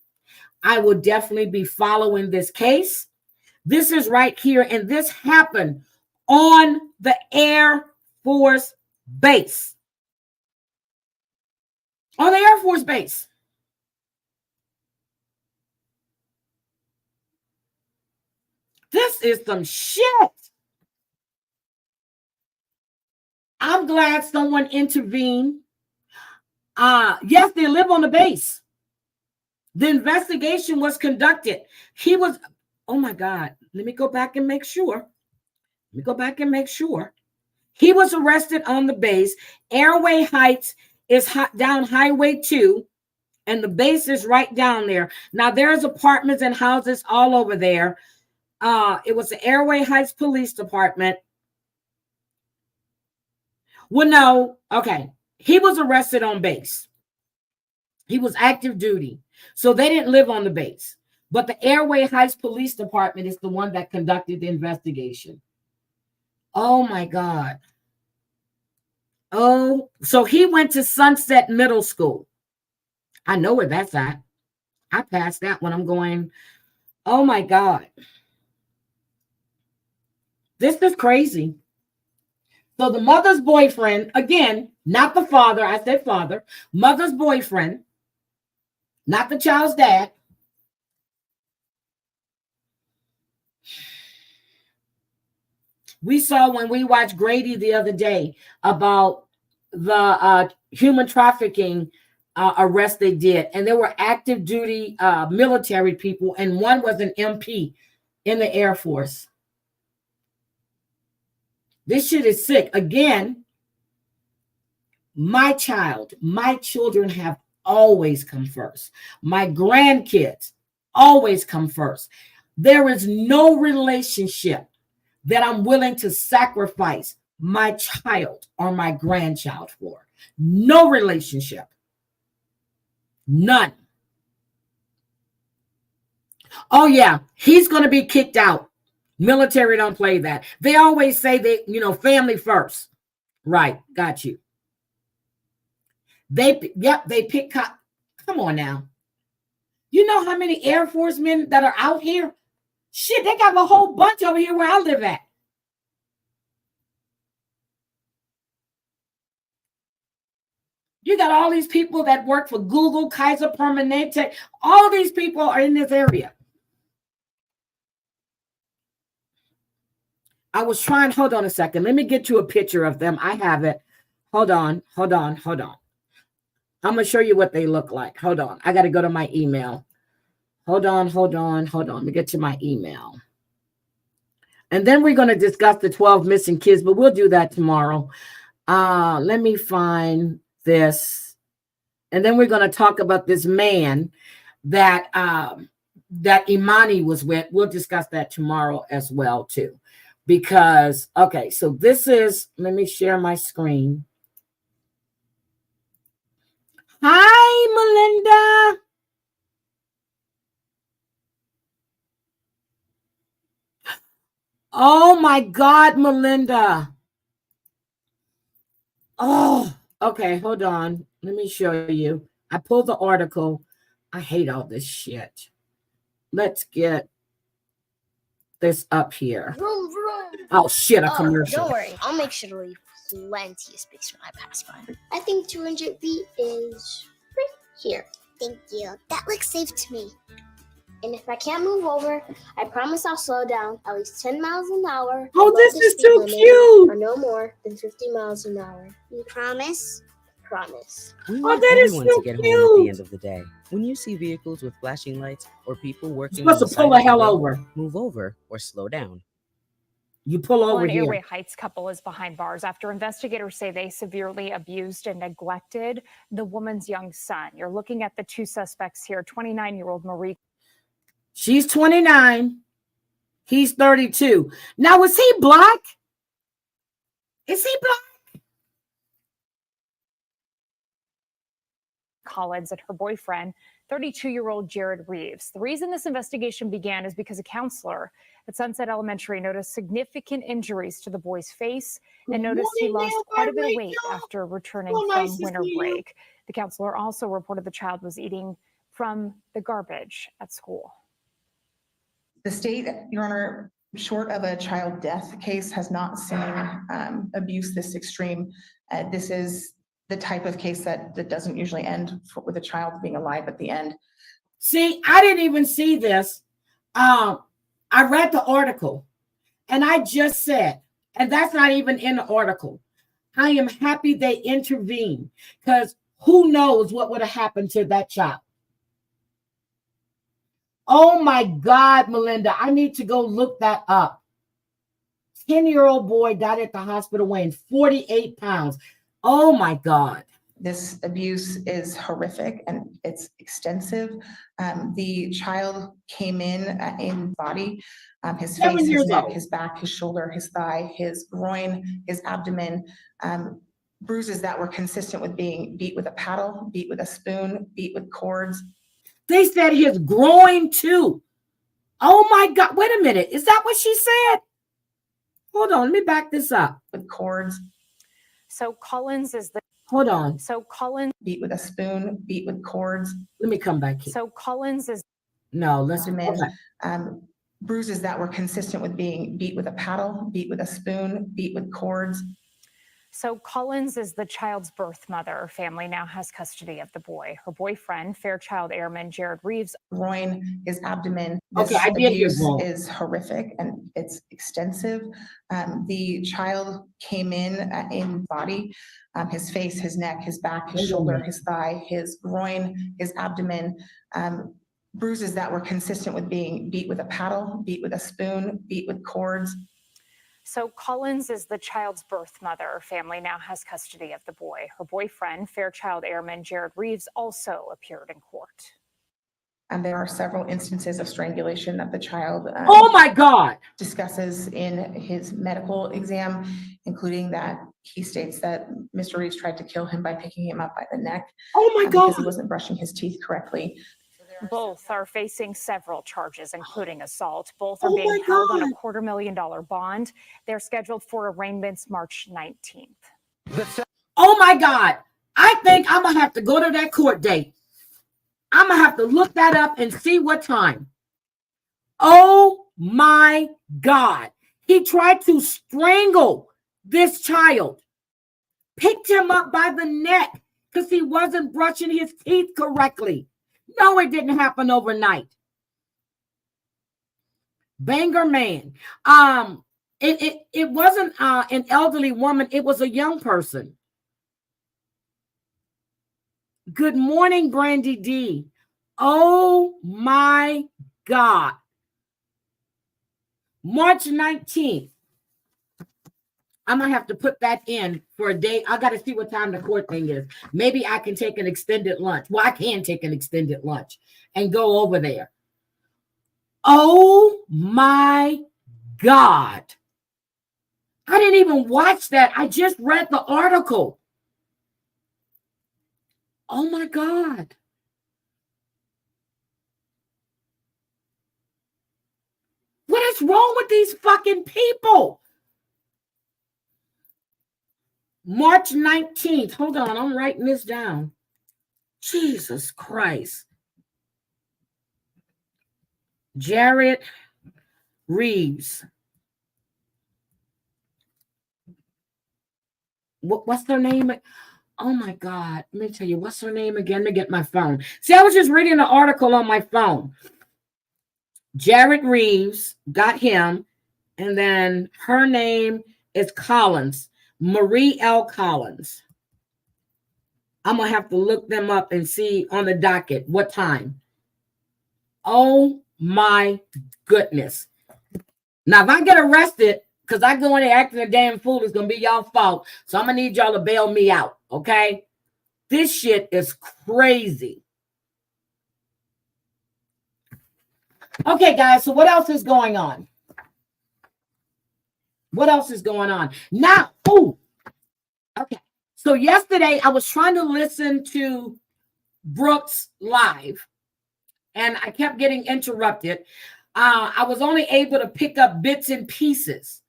I will definitely be following this case. This is right here, and this happened on the Air Force Base. On the Air Force Base. This is some shit. I'm glad someone intervened. Yes, they live on the base. The investigation was conducted. He was, oh my God, let me go back and make sure. He was arrested on the base. Airway Heights is down Highway 2, and the base is right down there. Now, there's apartments and houses all over there. It was the Airway Heights Police Department. Well, no, okay. He was arrested on base. He was active duty. So they didn't live on the base. But the Airway Heights Police Department is the one that conducted the investigation. Oh, my God. Oh, so he went to Sunset Middle School. I know where that's at. I passed that when I'm going, oh, my God. This is crazy. So the mother's boyfriend, again, not the father, I said father, mother's boyfriend, not the child's dad. We saw when we watched Grady the other day about the human trafficking arrest they did. And there were active duty military people, and one was an MP in the Air Force. This shit is sick. Again, my children have always come first. My grandkids always come first. There is no relationship that I'm willing to sacrifice my child or my grandchild for. No relationship. None. Oh, yeah, he's going to be kicked out. Military don't play that. They always say that, family first. Right, got you. They pick up. Come on now. You know how many Air Force men that are out here? Shit, they got a whole bunch over here where I live at. You got all these people that work for Google, Kaiser Permanente. All these people are in this area. I was trying, hold on a second. Let me get you a picture of them. I have it. Hold on. I'm going to show you what they look like. Hold on. I got to go to my email. Hold on. Let me get to my email. And then we're going to discuss the 12 missing kids, but we'll do that tomorrow. Let me find this. And then we're going to talk about this man that Imani was with. We'll discuss that tomorrow as well, too. Because, okay, so this is, let me share my screen. Hi, Melinda. Oh, my God, Melinda. Oh, okay, hold on. Let me show you. I pulled the article. I hate all this shit. Let's get this up here. Vroom, vroom. Oh, shit, a commercial. Don't worry. I'll make sure to leave plenty of space when I pass by. I think 200 feet is right here. Thank you. That looks safe to me. And if I can't move over, I promise I'll slow down at least 10 miles an hour. Oh, this is too cute. Or no more than 50 miles an hour. You promise? Promise. We want everyone to get home at the end of the day. When you see vehicles with flashing lights or people working You're supposed to pull the hell over. Move over or slow down. You pull over An here. Airway Heights couple is behind bars after investigators say they severely abused and neglected the woman's young son. You're looking at the two suspects here, 29-year-old Marie. She's 29. He's 32. Now, is he black? Is he black? Collins and her boyfriend, 32-year-old Jared Reeves. The reason this investigation began is because a counselor at Sunset Elementary noticed significant injuries to the boy's face and noticed he lost quite a bit of weight after returning from winter break. The counselor also reported the child was eating from the garbage at school. The state, Your Honor, short of a child death case, has not seen abuse this extreme. This is the type of case that doesn't usually end with a child being alive at the end. See, I didn't even see this. I read the article and I just said, and that's not even in the article, I am happy they intervened because who knows what would have happened to that child. Oh my God, Melinda, I need to go look that up. 10-year-old boy died at the hospital weighing 48 pounds. Oh my God. This abuse is horrific and it's extensive. The child came in body, his 7 face, his years neck, old. his back, his shoulder, his thigh, his groin, his abdomen, bruises that were consistent with being beat with a paddle, beat with a spoon, beat with cords. They said his groin too. Oh my God. Wait a minute. Is that what she said? Hold on. Let me back this up. With cords. So Collins is the Hold on. So Collins beat with a spoon, beat with cords. Let me come back here. So Collins is no, let's bruises that were consistent with being beat with a paddle, beat with a spoon, beat with cords. So Collins is the child's birth mother. Her family now has custody of the boy. Her boyfriend, Fairchild Airman Jared Reeves. Groin, his abdomen. Okay, This I did hear abuse groin. is horrific and it's extensive. The child came in body, his face, his neck, his back, his shoulder, his thigh, his groin, his abdomen. Bruises that were consistent with being beat with a paddle, beat with a spoon, beat with cords. So Collins is the child's birth mother. Her family now has custody of the boy. Her boyfriend, Fairchild Airman Jared Reeves, also appeared in court. And there are several instances of strangulation that the child oh my God discusses in his medical exam, including that he states that Mr. Reeves tried to kill him by picking him up by the neck. Oh my God. Because he wasn't brushing his teeth correctly. Both are facing several charges, including assault. Both are being held on a $250,000 bond. They're scheduled for arraignments March 19th. Oh my God. I think I'm going to have to go to that court date. I'm going to have to look that up and see what time. Oh my God. He tried to strangle this child, picked him up by the neck because he wasn't brushing his teeth correctly. No, it didn't happen overnight. Banger man. It wasn't an elderly woman. It was a young person. Good morning, Brandy D. Oh my God. March 19th. I'm going to have to put that in for a day. I got to see what time the court thing is. Maybe I can take an extended lunch. Well, I can take an extended lunch and go over there. Oh my God. I didn't even watch that. I just read the article. Oh my God. What is wrong with these fucking people? March 19th. Hold on. I'm writing this down. Jesus Christ. Jared Reeves. What's their name? Oh my God. Let me tell you, what's her name again? Let me get my phone. See, I was just reading the article on my phone. Jared Reeves, got him. And then her name is Collins. Marie L. Collins. I'm going to have to look them up and see on the docket what time. Oh my goodness. Now, if I get arrested because I go in there acting a damn fool, it's going to be y'all's fault. So I'm going to need y'all to bail me out, okay? This shit is crazy. Okay, guys, so what else is going on? What else is going on? Now, okay. So yesterday I was trying to listen to Brooks live and I kept getting interrupted. I was only able to pick up bits and pieces.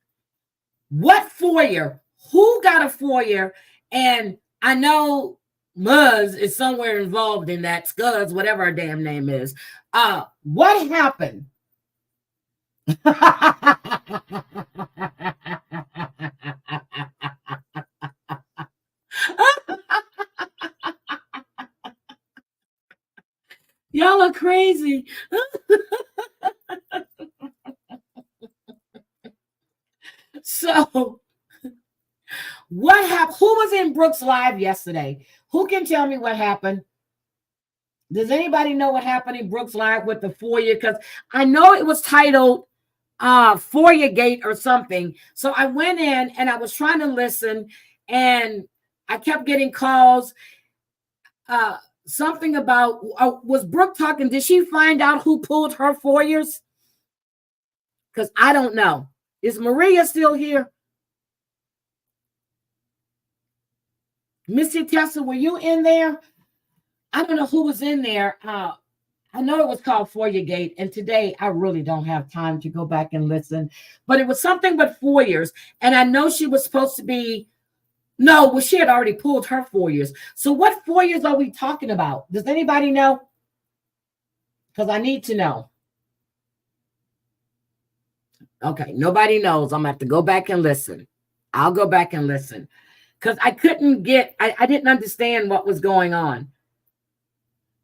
What FOIA? Who got a FOIA? And I know Muzz is somewhere involved in that. Scuzz, whatever her damn name is. What happened? Y'all are crazy. So, what happened? Who was in Brooks Live yesterday? Who can tell me what happened? Does anybody know what happened in Brooks Live with the FOIA? Because I know it was titled foyer gate or something. So I went in and I was trying to listen, and I kept getting calls. Something about was Brooke talking? Did she find out who pulled her foyers? Because I don't know. Is Maria still here? Missy Tessa, were you in there? I don't know who was in there. I know it was called Foyer Gate, and today I really don't have time to go back and listen. But it was something with foyers, and I know she was supposed to be. No, well, she had already pulled her foyers. So what foyers are we talking about? Does anybody know? Because I need to know. Okay, nobody knows. I'm going to have to go back and listen. I'll go back and listen. Because I couldn't get, I didn't understand what was going on.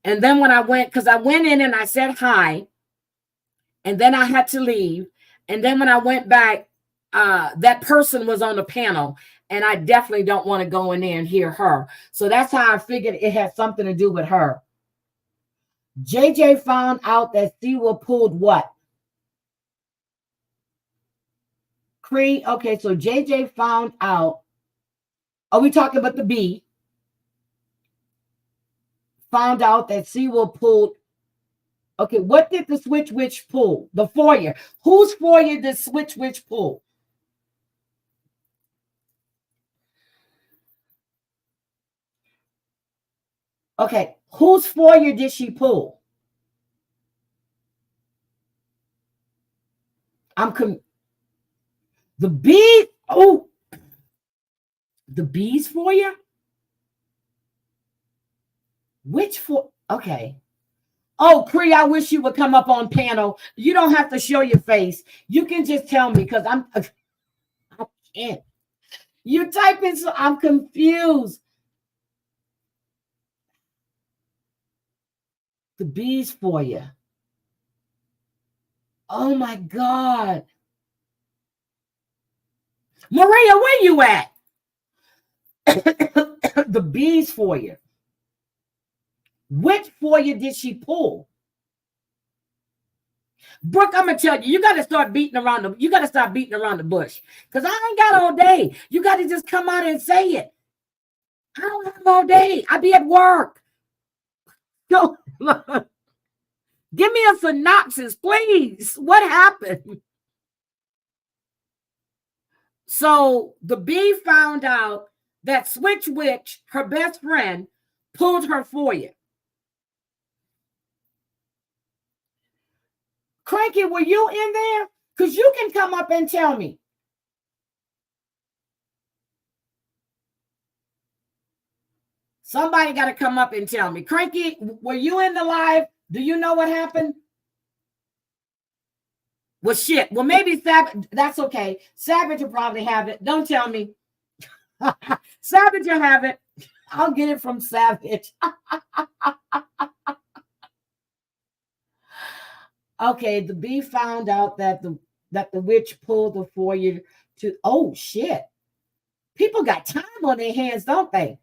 And then when I went, because I went in and I said hi, and then I had to leave. And then when I went back, that person was on the panel, and I definitely don't want to go in there and hear her. So that's how I figured it had something to do with her. JJ found out that Sewell pulled what? Cree. Okay, so JJ found out. Are we talking about the B? Found out that Sewell pulled. Okay, what did the switch witch pull? The foyer. Whose foyer did switch witch pull? Okay, whose foyer did she pull? The bee. Oh, the bees foyer. Which for? Okay. Oh, Cree, I wish you would come up on panel. You don't have to show your face. You can just tell me because I can't. You type in, so I'm confused. The bees foyer. Oh my God. Maria, where you at? The bees foyer. Which foyer did she pull? Brooke, I'm gonna tell you, you gotta start beating around the bush. Because I ain't got all day. You gotta just come out and say it. I don't have all day. I be at work. Go. Give me a synopsis, please. What happened? So the bee found out that Switch Witch, her best friend, pulled her foyer. Cranky, were you in there? Because you can come up and tell me. Somebody got to come up and tell me. Cranky, were you in the live? Do you know what happened? Well, shit. Well, maybe Savage. That's okay. Savage will probably have it. Don't tell me. Savage will have it. I'll get it from Savage. Okay, the bee found out that the witch pulled the foyer to. Oh shit! People got time on their hands, don't they?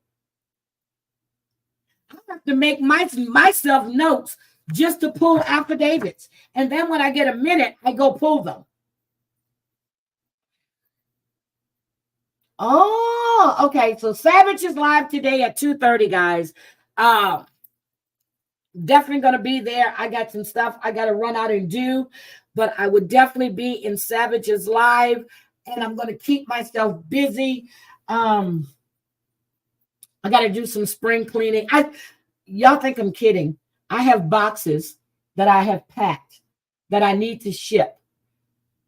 I have to make myself notes just to pull affidavits, and then when I get a minute, I go pull them. Oh, okay. So Savage is live today at 2:30, guys. Definitely going to be there. I got some stuff I got to run out and do, but I would definitely be in Savage's live, and I'm going to keep myself busy. I got to do some spring cleaning. Y'all think I'm kidding. I have boxes that I have packed that I need to ship.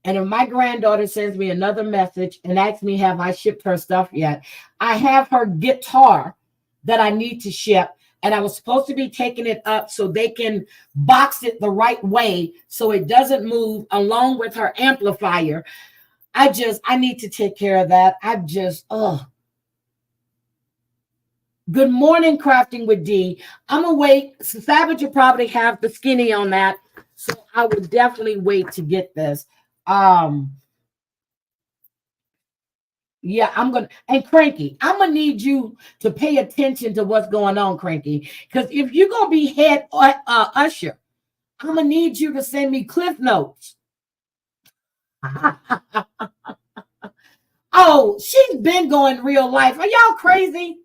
And if my granddaughter sends me another message and asks me, have I shipped her stuff yet? I have her guitar that I need to ship. And I was supposed to be taking it up so they can box it the right way so it doesn't move along with her amplifier. I need to take care of that. Good morning, Crafting with D. I'm going to wait. Savage will probably have the skinny on that. So I will definitely wait to get this. Yeah, and Cranky, I'm gonna need you to pay attention to what's going on, Cranky. Because if you're gonna be head usher, I'm gonna need you to send me cliff notes. Oh, she's been going real life. Are y'all crazy?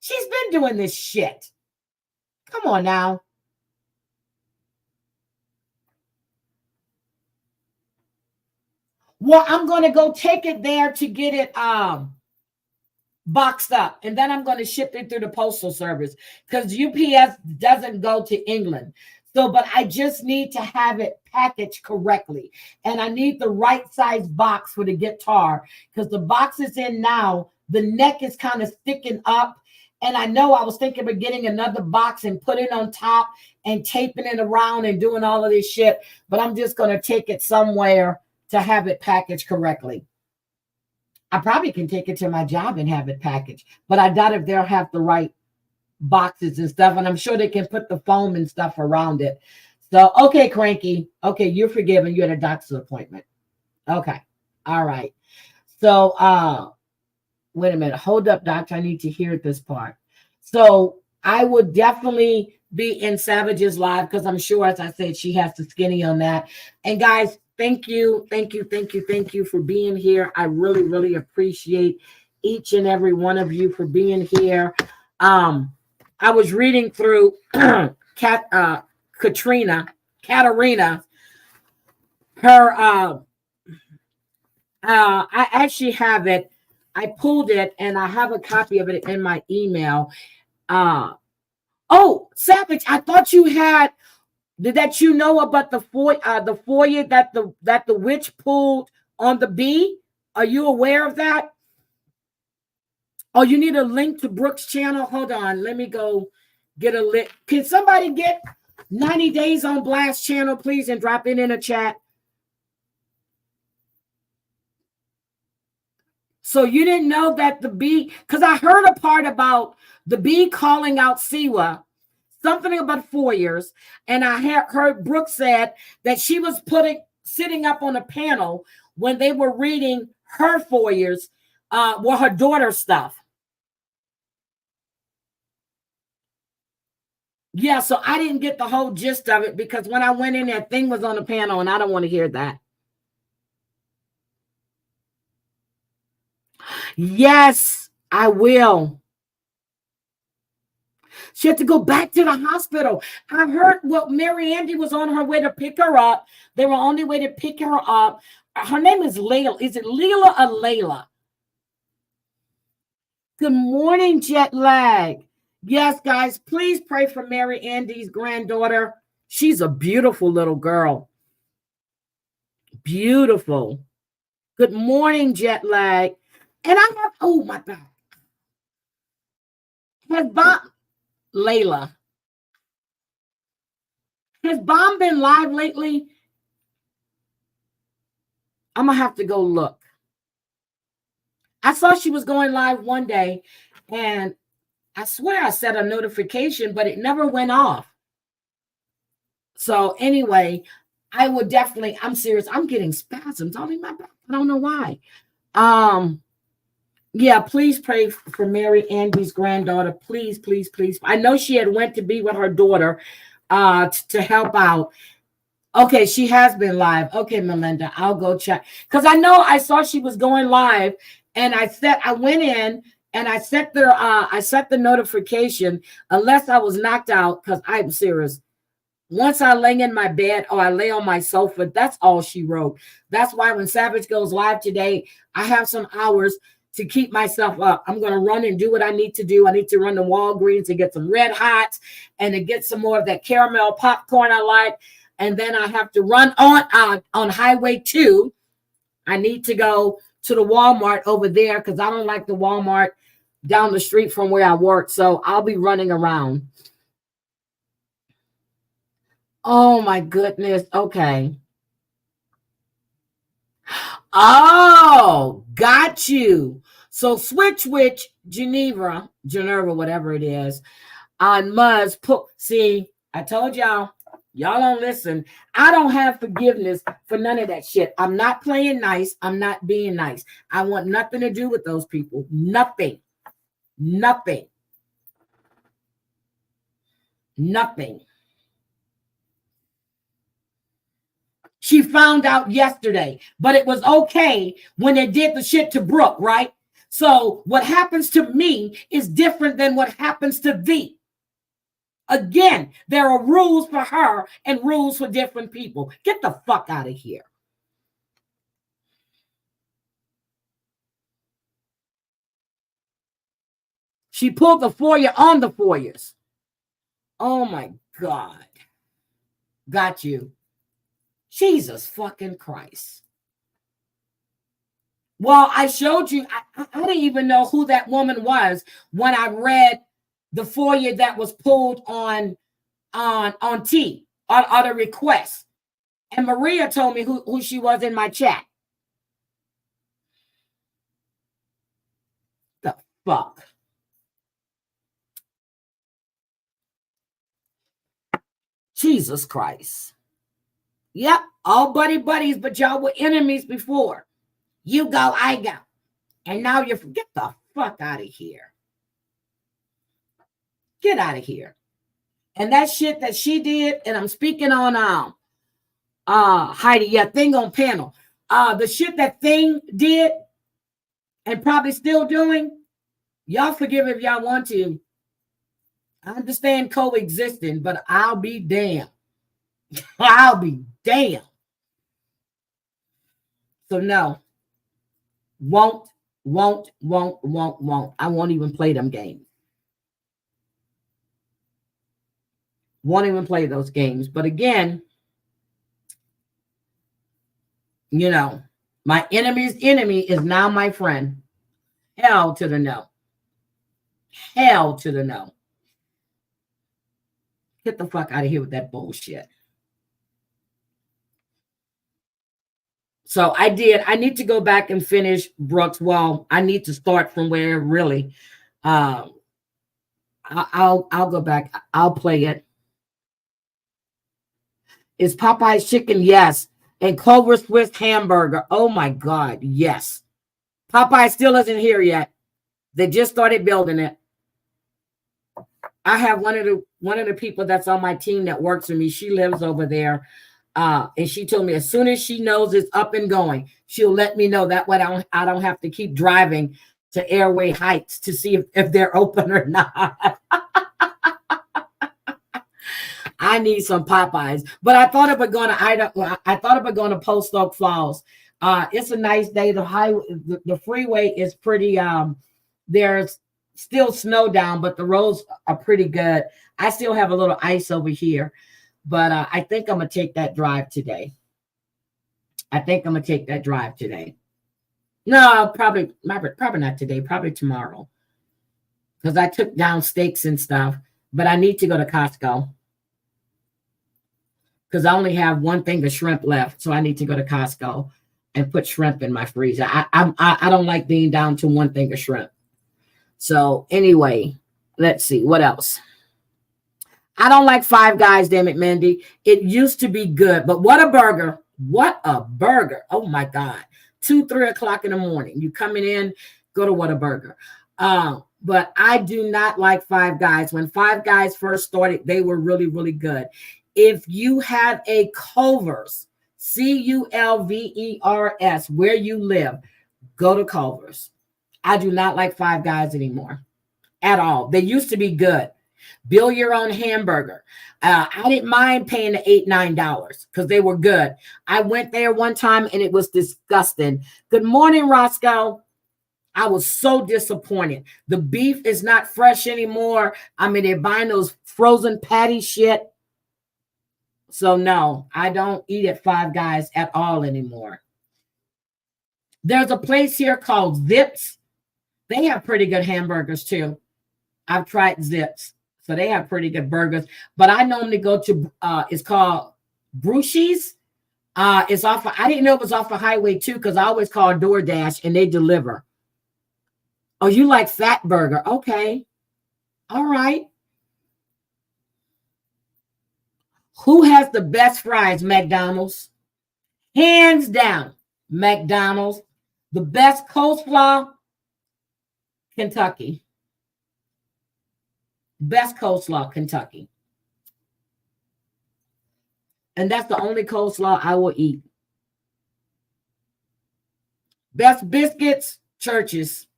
She's been doing this shit. Come on now. Well, I'm going to go take it there to get it boxed up, and then I'm going to ship it through the postal service because UPS doesn't go to England. So, but I just need to have it packaged correctly, and I need the right size box for the guitar because the box is in now. The neck is kind of sticking up, and I know I was thinking of getting another box and put it on top and taping it around and doing all of this shit, but I'm just going to take it somewhere to have it packaged correctly. I probably can take it to my job and have it packaged, but I doubt if they'll have the right boxes and stuff, and I'm sure they can put the foam and stuff around it. So, okay, Cranky. Okay, you're forgiven. You had a doctor's appointment. Okay. All right. So, wait a minute. Hold up, doctor. I need to hear this part. So, I would definitely be in Savage's live because I'm sure, as I said, she has the skinny on that. And guys, thank you for being here. I really, really appreciate each and every one of you for being here. I was reading through Katarina, her, I actually have it. I pulled it and I have a copy of it in my email. Oh, Savage, I thought you had, that you know about the foyer that the witch pulled on the bee. Are you aware of that? Oh, you need a link to Brooke's channel. Hold on, let me go get a link. Can somebody get 90 Days on Blast channel, please, and drop it in a chat? So you didn't know that the bee, because I heard a part about the bee calling out Siwa, something about foyers, and I heard Brooke said that she was sitting up on a panel when they were reading her foyers, her daughter's stuff. Yeah, so I didn't get the whole gist of it because when I went in, that thing was on the panel, and I don't want to hear that. Yes, I will. She had to go back to the hospital. I heard Mary Andy was on her way to pick her up. They were on their way to pick her up. Her name is Layla. Is it Leela or Layla? Good morning, jet lag. Yes, guys, please pray for Mary Andy's granddaughter. She's a beautiful little girl. Beautiful. Good morning, jet lag. And I have, oh my God. Layla. Has Bomb been live lately? I'm going to have to go look. I saw she was going live one day, and I swear I set a notification, but it never went off. So anyway, I would definitely, I'm serious. I'm getting spasms all in my back. I don't know why. Yeah, please pray for Mary Andy's granddaughter. Please, please, please. I know she had went to be with her daughter to help out. Okay, she has been live. Okay, Melinda, I'll go check. Because I know I saw she was going live, and I went in and I set the notification unless I was knocked out, because I'm serious. Once I lay in my bed or I lay on my sofa, that's all she wrote. That's why when Savage goes live today, I have some hours to keep myself up. I'm going to run and do what I need to do. I need to run to Walgreens to get some Red Hots and to get some more of that caramel popcorn I like. And then I have to run on Highway 2. I need to go to the Walmart over there because I don't like the Walmart down the street from where I work. So I'll be running around. Oh, my goodness. Okay. Oh, got you. So Switch Witch, Geneva, whatever it is, on Muzz. See, I told y'all don't listen. I don't have forgiveness for none of that shit. I'm not playing nice. I'm not being nice. I want nothing to do with those people. Nothing. Nothing. Nothing. She found out yesterday, but it was okay when they did the shit to Brooke, right? So what happens to me is different than what happens to thee. Again, there are rules for her and rules for different people. Get the fuck out of here. She pulled the foyer on the foyers. Oh my God. Got you. Jesus fucking Christ. Well, I showed you. I didn't even know who that woman was when I read the foyer that was pulled on T on the request. And Maria told me who she was in my chat. The fuck? Jesus Christ. Yep, all buddies, but y'all were enemies before. You go, I go. And now you get the fuck out of here. Get out of here. And that shit that she did, and I'm speaking on Heidi, yeah, thing on panel. The shit that thing did and probably still doing, y'all forgive if y'all want to. I understand coexisting, but I'll be damned. I'll be damned. So no. Won't. I won't even play them games. Won't even play those games. But again, you know, my enemy's enemy is now my friend. Hell to the no. Hell to the no. Get the fuck out of here with that bullshit. So I did. I need to go back and finish Brooks. Well, I need to start from where really. I'll go back. I'll play it. Is Popeye's chicken? Yes. And Clover Swiss hamburger. Oh my God. Yes. Popeye still isn't here yet. They just started building it. I have one of the people that's on my team that works for me. She lives over there. And she told me as soon as she knows it's up and going, she'll let me know. That way I don't have to keep driving to Airway Heights to see if they're open or not. I need some Popeyes. But I thought about going to Post Oak Falls. It's a nice day. The freeway is pretty there's still snow down, but the roads are pretty good. I still have a little ice over here. But I think I'm going to take that drive today. No, probably not today. Probably tomorrow. Because I took down steaks and stuff. But I need to go to Costco. Because I only have one thing of shrimp left. So I need to go to Costco and put shrimp in my freezer. I don't like being down to one thing of shrimp. So anyway, let's see. What else? I don't like Five Guys, damn it, Mandy. It used to be good, but what a burger. What a burger. Oh, my God. 2, 3 o'clock in the morning. You coming in, go to Whataburger. But I do not like Five Guys. When Five Guys first started, they were really, really good. If you have a Culver's, Culvers, where you live, go to Culver's. I do not like Five Guys anymore at all. They used to be good. Build your own hamburger. I didn't mind paying the $8, $9 because they were good. I went there one time and it was disgusting. Good morning, Roscoe. I was so disappointed. The beef is not fresh anymore. I mean, they're buying those frozen patty shit. So no, I don't eat at Five Guys at all anymore. There's a place here called Zips. They have pretty good hamburgers too. I've tried Zips. So they have pretty good burgers. But I normally go to, it's called Brucey's. It's off of, I didn't know it was off of Highway 2 because I always call DoorDash and they deliver. Oh, you like Fat Burger. Okay. All right. Who has the best fries? McDonald's. Hands down, McDonald's. The best coleslaw? Kentucky. Best coleslaw, Kentucky. And that's the only coleslaw I will eat. Best biscuits, Churches.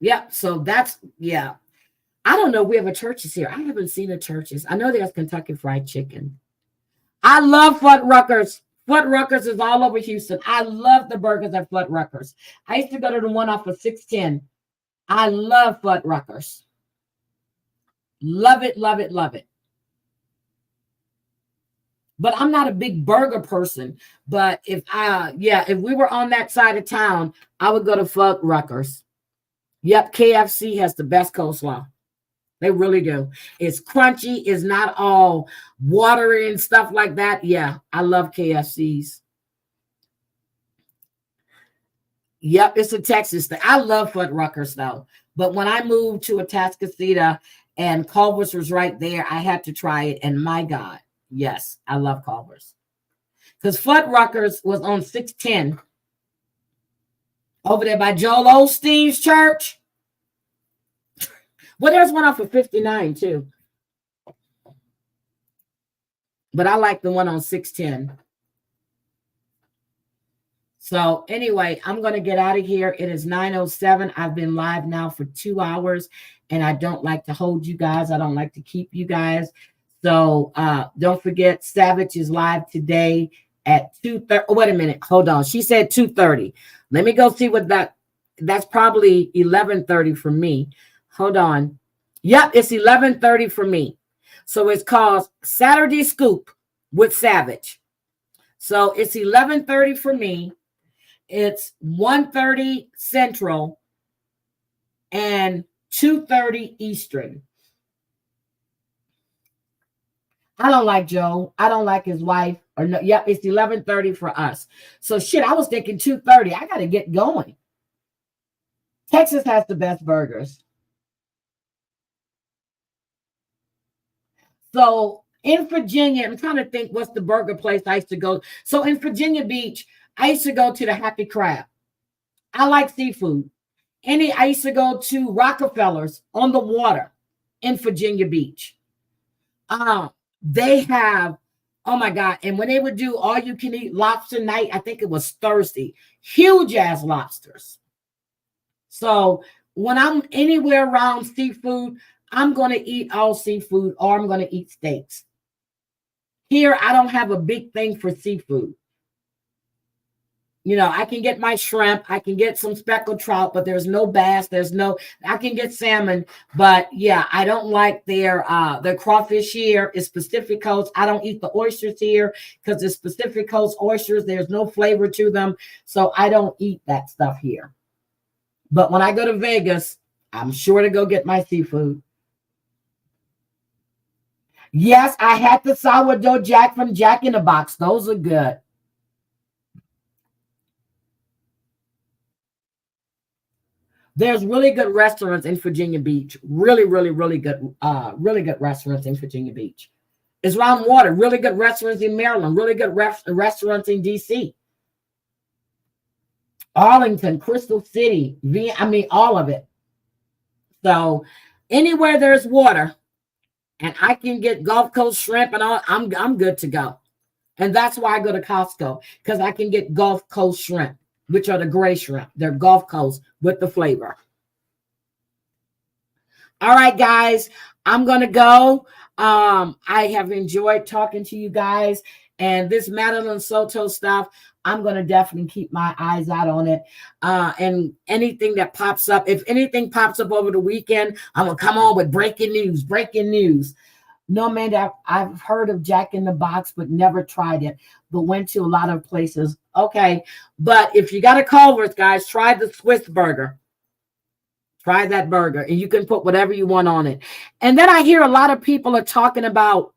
Yep. So that's, yeah. I don't know. We have a Churches here. I haven't seen a Churches. I know there's Kentucky Fried Chicken. I love Fuddruckers. Fuddruckers is all over Houston. I love the burgers at Fuddruckers. I used to go to the one off of 610. I love Fuddruckers. Love it, love it, love it. But I'm not a big burger person. But if we were on that side of town, I would go to Fuddruckers. Yep, KFC has the best coleslaw. They really do. It's crunchy. It's not all watery and stuff like that. Yeah, I love KFCs. Yep, it's a Texas thing. I love Fuddruckers though. But when I moved to Atascocita and Culver's was right there, I had to try it. And my God, yes, I love Culver's. Because Fuddruckers was on 610 over there by Joel Osteen's church. Well, there's one off of 59 too. But I like the one on 610. So anyway, I'm going to get out of here. It is 9:07. I've been live now for 2 hours, and I don't like to hold you guys. I don't like to keep you guys. So don't forget, Savage is live today at 2:30. Oh, wait a minute. Hold on. She said 2:30. Let me go see what that's probably 11:30 for me. Hold on. Yep, it's 11:30 for me. So it's called Saturday Scoop with Savage. So it's 11:30 for me. It's 1:30 Central and 2:30 Eastern. I don't like Joe. I don't like his wife. Or no, yep, it's 11:30 for us. So shit, I was thinking 2:30. I got to get going. Texas has the best burgers. So in Virginia, I'm trying to think what's the burger place I used to go. So in Virginia Beach, I used to go to the Happy Crab. I like seafood. I used to go to Rockefeller's on the water in Virginia Beach. They have, oh my God. And when they would do all you can eat lobster night, I think it was Thursday, huge ass lobsters. So when I'm anywhere around seafood, I'm going to eat all seafood or I'm going to eat steaks. Here, I don't have a big thing for seafood. You know, I can get my shrimp, I can get some speckled trout, but there's no bass, I can get salmon, but yeah, I don't like their crawfish here. It's Pacific Coast. I don't eat the oysters here because it's Pacific Coast oysters. There's no flavor to them, so I don't eat that stuff here. But when I go to Vegas, I'm sure to go get my seafood. Yes, I had the sourdough jack from Jack in the Box. Those are good. There's really good restaurants in Virginia Beach. Really, really, really good restaurants in Virginia Beach. It's around water. Really good restaurants in Maryland. Really good restaurants in DC. Arlington, Crystal City. All of it. So anywhere there's water and I can get Gulf Coast shrimp and all, I'm good to go. And that's why I go to Costco, because I can get Gulf Coast shrimp, which are the gray shrimp. They're Gulf Coast with the flavor. All right, guys, I'm going to go. I have enjoyed talking to you guys. And this Madeline Soto stuff, I'm going to definitely keep my eyes out on it. And anything that pops up, if anything pops up over the weekend, I'm going to come on with breaking news. No, man, I've heard of Jack in the Box, but never tried it, but went to a lot of places. Okay, but if you got a Culver's, guys, try the Swiss burger. Try that burger, and you can put whatever you want on it. And then I hear a lot of people are talking about,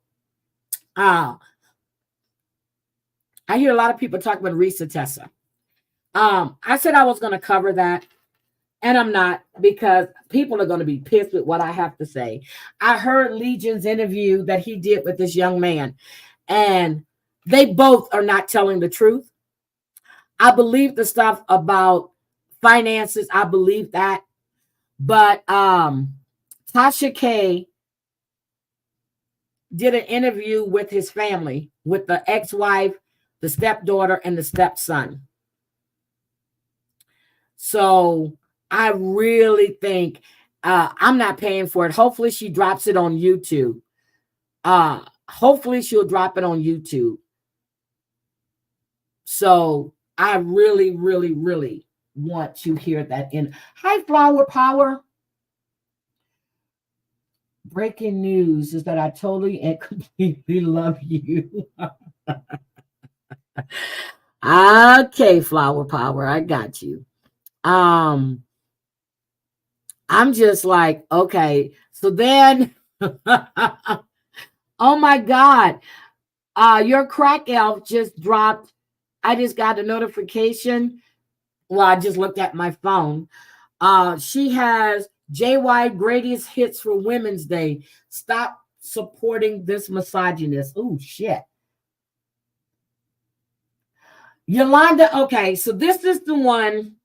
Risa Tessa. I said I was going to cover that, and I'm not, because people are going to be pissed with what I have to say. I heard Legion's interview that he did with this young man, and they both are not telling the truth. I believe the stuff about finances. I believe that. But Tasha K did an interview with his family, with the ex-wife, the stepdaughter, and the stepson. So I really think I'm not paying for it. Hopefully she drops it on YouTube. Hopefully she'll drop it on YouTube. So I really, really, really want to hear that in. Hi, Flower Power. Breaking news is that I totally and completely love you. Okay, Flower Power, I got you. I'm just like, okay. So then, oh my God, your crack elf just dropped. I just got a notification. Well, I just looked at my phone. She has JY Greatest Hits for Women's Day. Stop supporting this misogynist. Oh, shit. Yolanda, okay, so this is the one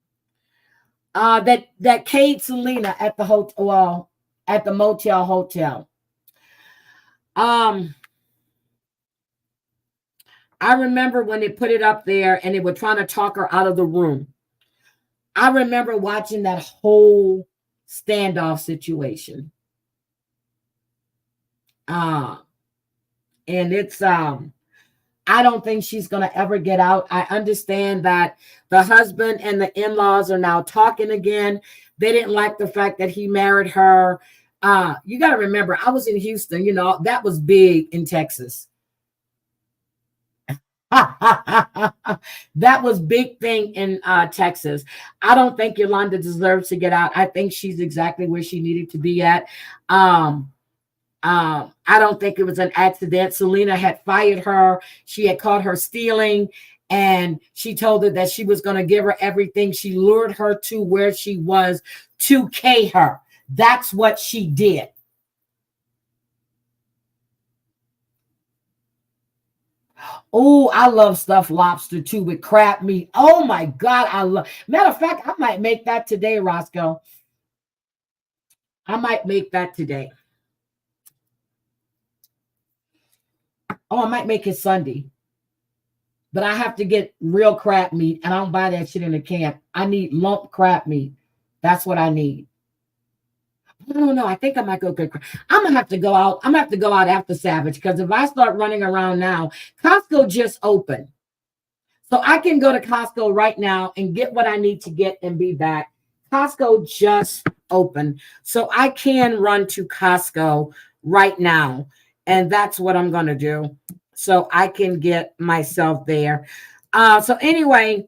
that Kate Selena at the hotel, well, at the motel hotel. I remember when they put it up there and they were trying to talk her out of the room. I remember watching that whole standoff situation. And it's I don't think she's going to ever get out. I understand that the husband and the in-laws are now talking again. They didn't like the fact that he married her. You got to remember, I was in Houston, you know, that was big in Texas. That was big thing in Texas. I don't think Yolanda deserves to get out. I think she's exactly where she needed to be at. I don't think it was an accident. Selena had fired her. She had caught her stealing, and she told her that she was going to give her everything. She lured her to where she was to K her. That's what she did. Oh, I love stuffed lobster too with crab meat. Oh my God, I love. Matter of fact, I might make that today, Roscoe. I might make that today. Oh, I might make it Sunday. But I have to get real crab meat, and I don't buy that shit in the camp. I need lump crab meat. That's what I need. I don't know. I think I might go get. I'm gonna have to go out. I'm gonna have to go out after Savage, because if I start running around now, Costco just opened, so I can go to Costco right now and get what I need to get and be back. Costco just opened, so I can run to Costco right now, and that's what I'm gonna do, so I can get myself there. So anyway,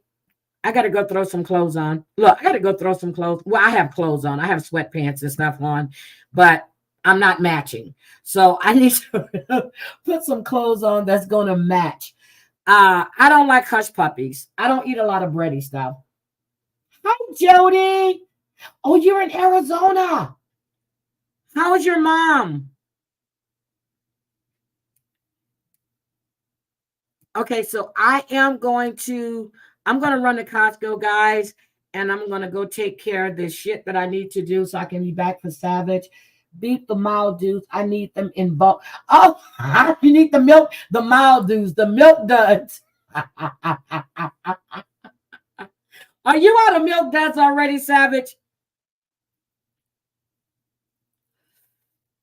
I got to go throw some clothes on. Look, I got to go throw some clothes. Well, I have clothes on. I have sweatpants and stuff on, but I'm not matching. So I need to put some clothes on that's going to match. I don't like hush puppies. I don't eat a lot of bready stuff. Hi, Jody. Oh, you're in Arizona. How's your mom? Okay, so I'm going to run to Costco, guys, and I'm going to go take care of this shit that I need to do so I can be back for Savage. Beat the Maldives. I need them in bulk. Oh, you need the milk, the Maldives, the milk duds. Are you out of milk duds already, Savage?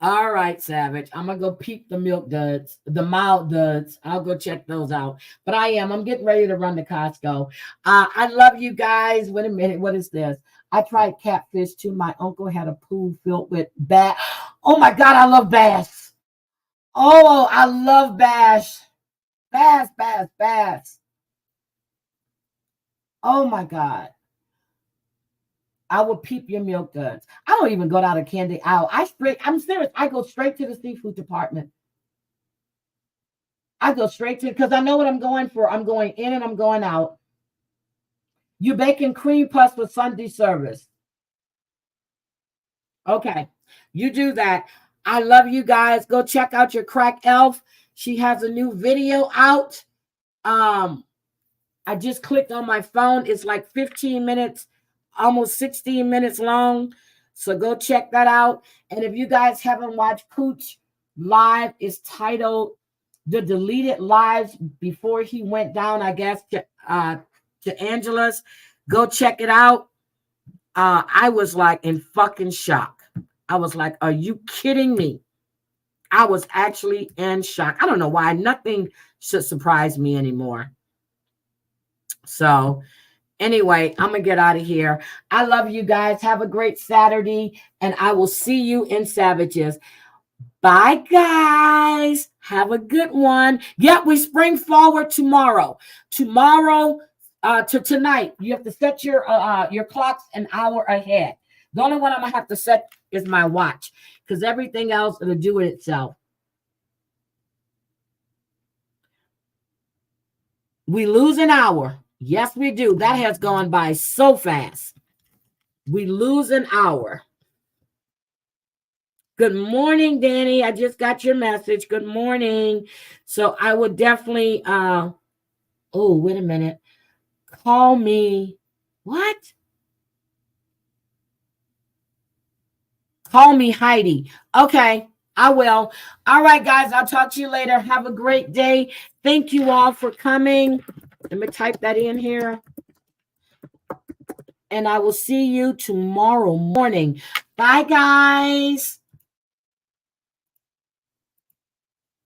All right, Savage. I'm going to go peep the milk duds, the mild duds. I'll go check those out. But I'm getting ready to run to Costco. I love you guys. Wait a minute. What is this? I tried catfish too. My uncle had a pool filled with bass. Oh my God, I love bass. Oh, I love bass. Bass. Oh my God. I will peep your milk duds. I don't even go down to Candy Owl. I'm serious. I go straight to the seafood department. I go straight to, because I know what I'm going for. I'm going in and I'm going out. You baking cream puffs with Sunday service. Okay, you do that. I love you guys. Go check out your crack elf. She has a new video out. I just clicked on my phone. It's like 15 minutes. Almost 16 minutes long. So go check that out. And if you guys haven't watched Pooch live is titled "The Deleted Lives Before He Went Down," I guess, to Angela's. Go check it out. I was like in fucking shock. I was like, are you kidding me? I was actually in shock. I don't know why. Nothing should surprise me anymore. So anyway, I'm going to get out of here. I love you guys. Have a great Saturday, and I will see you in Savages. Bye, guys. Have a good one. Yep, we spring forward tomorrow. Tomorrow to tonight. You have to set your clocks an hour ahead. The only one I'm going to have to set is my watch, because everything else will do it itself. We lose an hour. Yes, we do. That has gone by so fast. We lose an hour. Good morning, Danny. I just got your message. Good morning. So I would definitely, oh, wait a minute. Call me. What? Call me Heidi. Okay, I will. All right, guys. I'll talk to you later. Have a great day. Thank you all for coming. Let me type that in here. And I will see you tomorrow morning. Bye, guys.